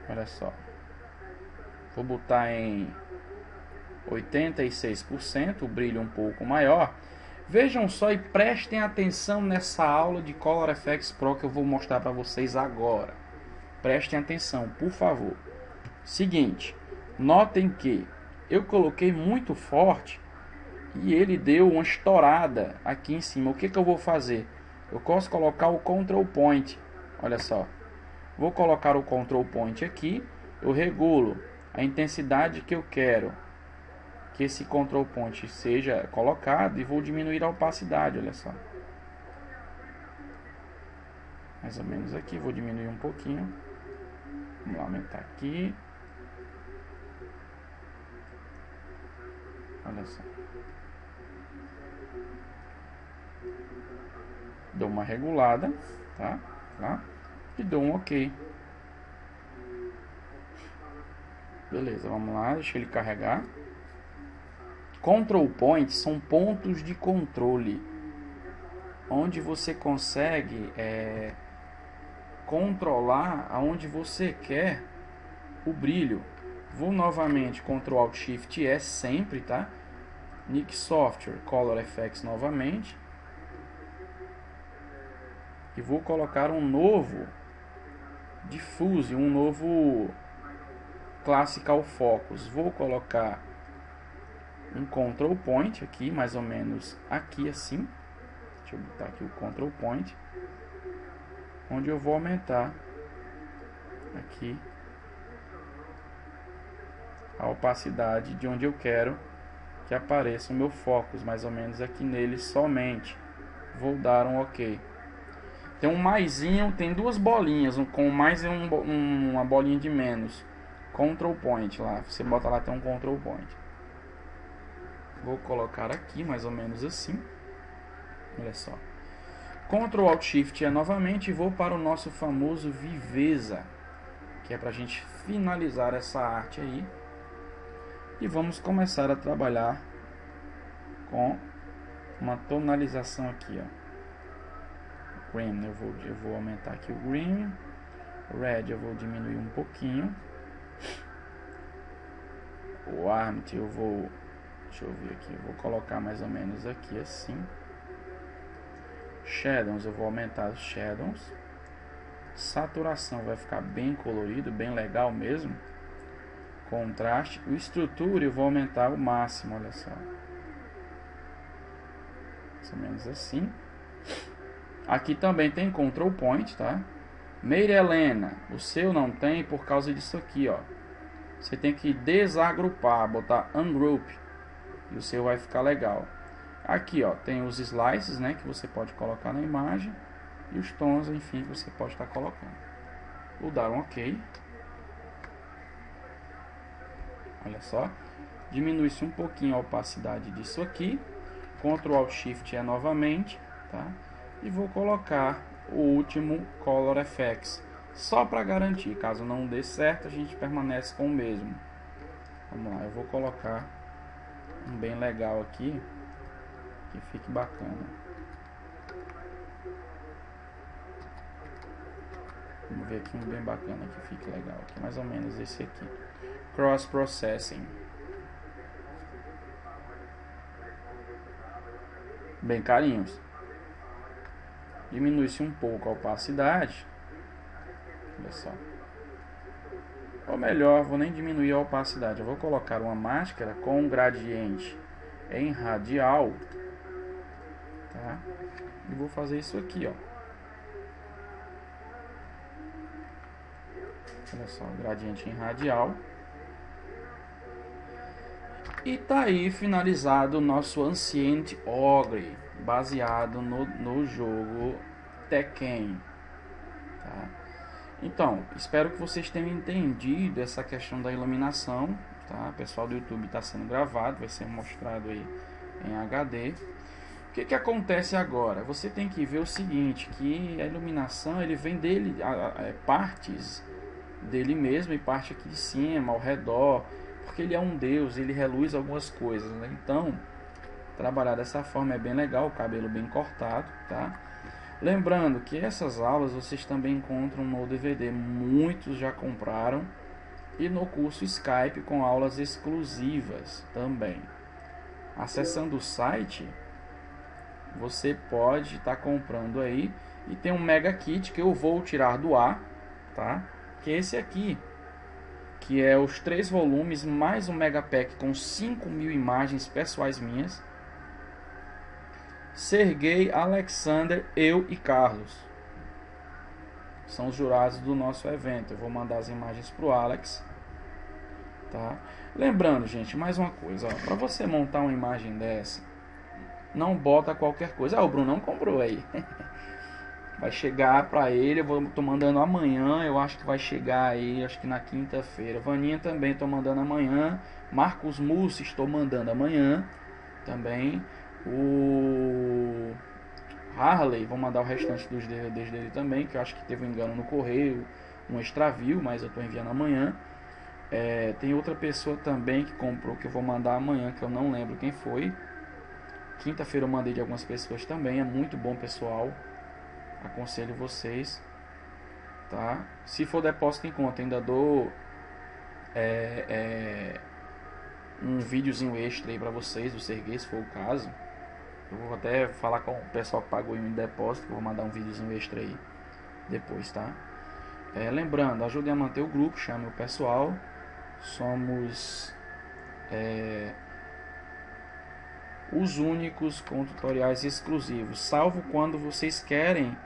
Olha só. Vou botar em 86%, o brilho um pouco maior. Vejam só e prestem atenção nessa aula de Color Efex Pro que eu vou mostrar para vocês agora. Prestem atenção, por favor. Seguinte, notem que eu coloquei muito forte e ele deu uma estourada aqui em cima. O que eu vou fazer? Eu posso colocar o Control Point. Olha só. Vou colocar o Control Point aqui. Eu regulo a intensidade que eu quero que esse Control Point seja colocado e vou diminuir a opacidade, olha só. Mais ou menos aqui, vou diminuir um pouquinho. Vamos lá, aumentar aqui. Olha só. Dou uma regulada, tá? E dou um OK. Beleza, vamos lá, deixa ele carregar. Control Points são pontos de controle, onde você consegue controlar aonde você quer o brilho. Vou novamente Ctrl Alt Shift E sempre, tá? Nik Software, Color Efex novamente. E vou colocar um novo Diffuse, um novo Classical Focus. Vou colocar um Control Point aqui, mais ou menos aqui assim. Deixa eu botar aqui o Control Point, onde eu vou aumentar aqui a opacidade de onde eu quero que apareça o meu focus, mais ou menos aqui nele somente. Vou dar um OK. Tem um maisinho, tem duas bolinhas, um com mais e uma bolinha de menos. Control Point lá, você bota lá, tem um Control Point. Vou colocar aqui mais ou menos assim. Olha só. Ctrl Alt Shift novamente e vou para o nosso famoso Viveza, que é para a gente finalizar essa arte aí. E vamos começar a trabalhar com uma tonalização aqui, ó. Green, eu vou aumentar aqui o Green. Red eu vou diminuir um pouquinho. O Warmth eu vou... Deixa eu ver aqui, eu vou colocar mais ou menos aqui assim. Shadows, eu vou aumentar os Shadows. Saturação vai ficar bem colorido, bem legal mesmo. Contraste, o estrutura eu vou aumentar o máximo, olha só. Mais ou menos assim. Aqui também tem Control Point, tá? Meire Helena, o seu não tem por causa disso aqui, ó. Você tem que desagrupar, botar Ungroup. E o seu vai ficar legal. Aqui, ó, tem os slices, né, que você pode colocar na imagem. E os tons, enfim, que você pode estar colocando. Vou dar um OK. Olha só. Diminui-se um pouquinho a opacidade disso aqui. Ctrl Alt Shift é novamente, tá? E vou colocar o último Color Effects, só para garantir, caso não dê certo, a gente permanece com o mesmo. Vamos lá, eu vou colocar um bem legal aqui, que fique bacana. Vamos ver aqui um bem bacana que fique legal, aqui, mais ou menos esse aqui. Cross Processing. Bem carinhos. Diminui-se um pouco a opacidade. Olha só. Ou melhor, vou nem diminuir a opacidade. Eu vou colocar uma máscara com um gradiente em radial, tá? E vou fazer isso aqui, ó. Olha só, gradiente em radial. E tá aí finalizado o nosso Ancient Ogre, baseado no jogo Tekken, tá? Então, espero que vocês tenham entendido essa questão da iluminação, tá? O pessoal do YouTube está sendo gravado, vai ser mostrado aí em HD. O que acontece agora? Você tem que ver o seguinte, que a iluminação, ele vem dele, partes dele mesmo e parte aqui de cima, ao redor, porque ele é um deus, ele reluz algumas coisas, né? Então, trabalhar dessa forma é bem legal, o cabelo bem cortado, tá? Lembrando que essas aulas vocês também encontram no DVD, muitos já compraram, e no curso Skype com aulas exclusivas também. Acessando o site, você pode estar comprando aí, e tem um mega kit que eu vou tirar do ar, tá? Que é esse aqui, que é os 3 volumes mais um mega pack com 5.000 imagens pessoais minhas. Serguei, Alexander, eu e Carlos são os jurados do nosso evento. Eu vou mandar as imagens pro Alex, tá? Lembrando, gente, mais uma coisa, para você montar uma imagem dessa, não bota qualquer coisa. O Bruno não comprou aí. Vai chegar para ele, tô mandando amanhã, eu acho que vai chegar aí, acho que na quinta-feira. Vaninha também tô mandando amanhã. Marcos Mussi estou mandando amanhã também. O Harley, vou mandar o restante dos DVDs dele também, que eu acho que teve um engano no correio, um extravio, mas eu tô enviando amanhã. Tem outra pessoa também que comprou, que eu vou mandar amanhã, que eu não lembro quem foi. Quinta-feira eu mandei de algumas pessoas também, é muito bom, pessoal. Aconselho vocês, tá? Se for depósito em conta, ainda dou um videozinho extra aí pra vocês do Serguei, se for o caso. Eu vou até falar com o pessoal que pagou em depósito, que eu vou mandar um videozinho extra aí depois, tá? Lembrando, ajudem a manter o grupo, chame o pessoal. Somos os únicos com tutoriais exclusivos, salvo quando vocês querem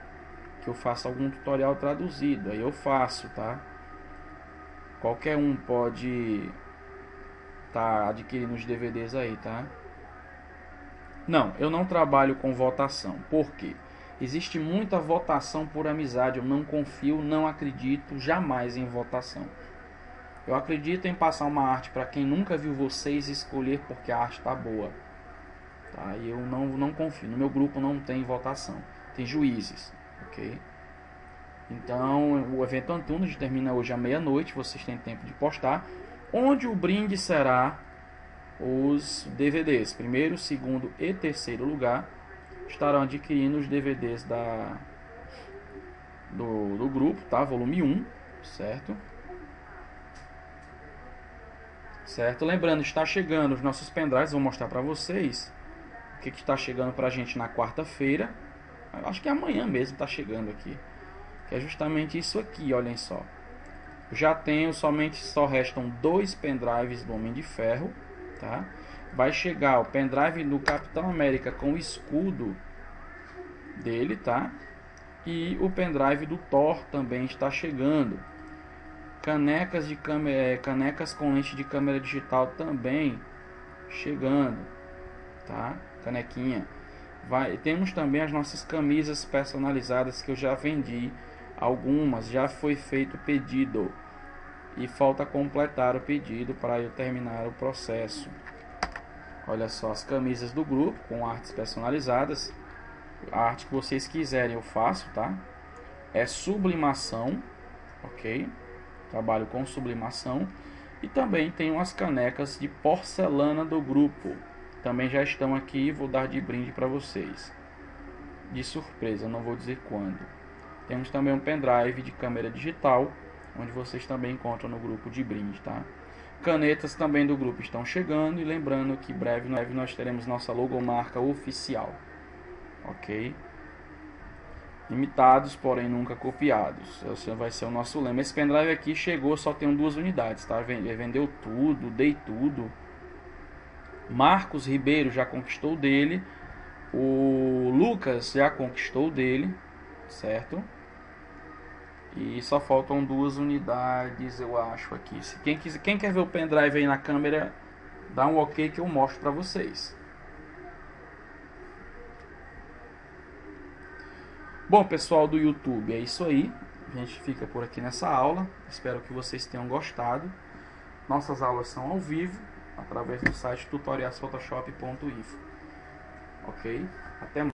que eu faça algum tutorial traduzido, aí eu faço, tá? Qualquer um pode tá adquirindo os DVDs aí, tá? Não, eu não trabalho com votação. Por quê? Existe muita votação por amizade. Eu não confio, não acredito jamais em votação. Eu acredito em passar uma arte para quem nunca viu vocês e escolher porque a arte tá boa, tá? E eu não confio. No meu grupo não tem votação, tem juízes, ok? Então o evento Antunes termina hoje à meia-noite. Vocês têm tempo de postar. Onde o brinde será os DVDs. Primeiro, segundo e terceiro lugar estarão adquirindo os DVDs do grupo, tá? Volume 1, certo? Certo? Lembrando, está chegando os nossos pendrives. Vou mostrar para vocês o que está chegando para a gente na quarta-feira. Acho que amanhã mesmo está chegando aqui. Que é justamente isso aqui, olhem só. Já tenho só restam 2 pendrives do Homem de Ferro, tá? Vai chegar o pendrive do Capitão América com o escudo dele, tá? E o pendrive do Thor também está chegando. Canecas de canecas com lente de câmera digital também chegando, tá? Canequinha. Temos também as nossas camisas personalizadas que eu já vendi. Algumas já foi feito o pedido e falta completar o pedido para eu terminar o processo. Olha só as camisas do grupo com artes personalizadas. A arte que vocês quiserem eu faço, tá? É sublimação, ok? Trabalho com sublimação. E também tem umas canecas de porcelana do grupo. Também já estão aqui, vou dar de brinde para vocês. De surpresa, não vou dizer quando. Temos também um pendrive de câmera digital, onde vocês também encontram no grupo de brinde, tá? Canetas também do grupo estão chegando. E lembrando que breve nós teremos nossa logomarca oficial, ok? Imitados, porém nunca copiados. Esse vai ser o nosso lema. Esse pendrive aqui chegou, só tem 2 unidades, tá? Vendeu tudo, dei tudo. Marcos Ribeiro já conquistou dele. O Lucas já conquistou dele, certo? E só faltam 2 unidades, eu acho, aqui. Quem quer ver o pendrive aí na câmera, dá um ok que eu mostro para vocês. Bom, pessoal do YouTube, é isso aí. A gente fica por aqui nessa aula. Espero que vocês tenham gostado. Nossas aulas são ao vivo, através do site tutorialsphotoshop.info. Ok? Até mais.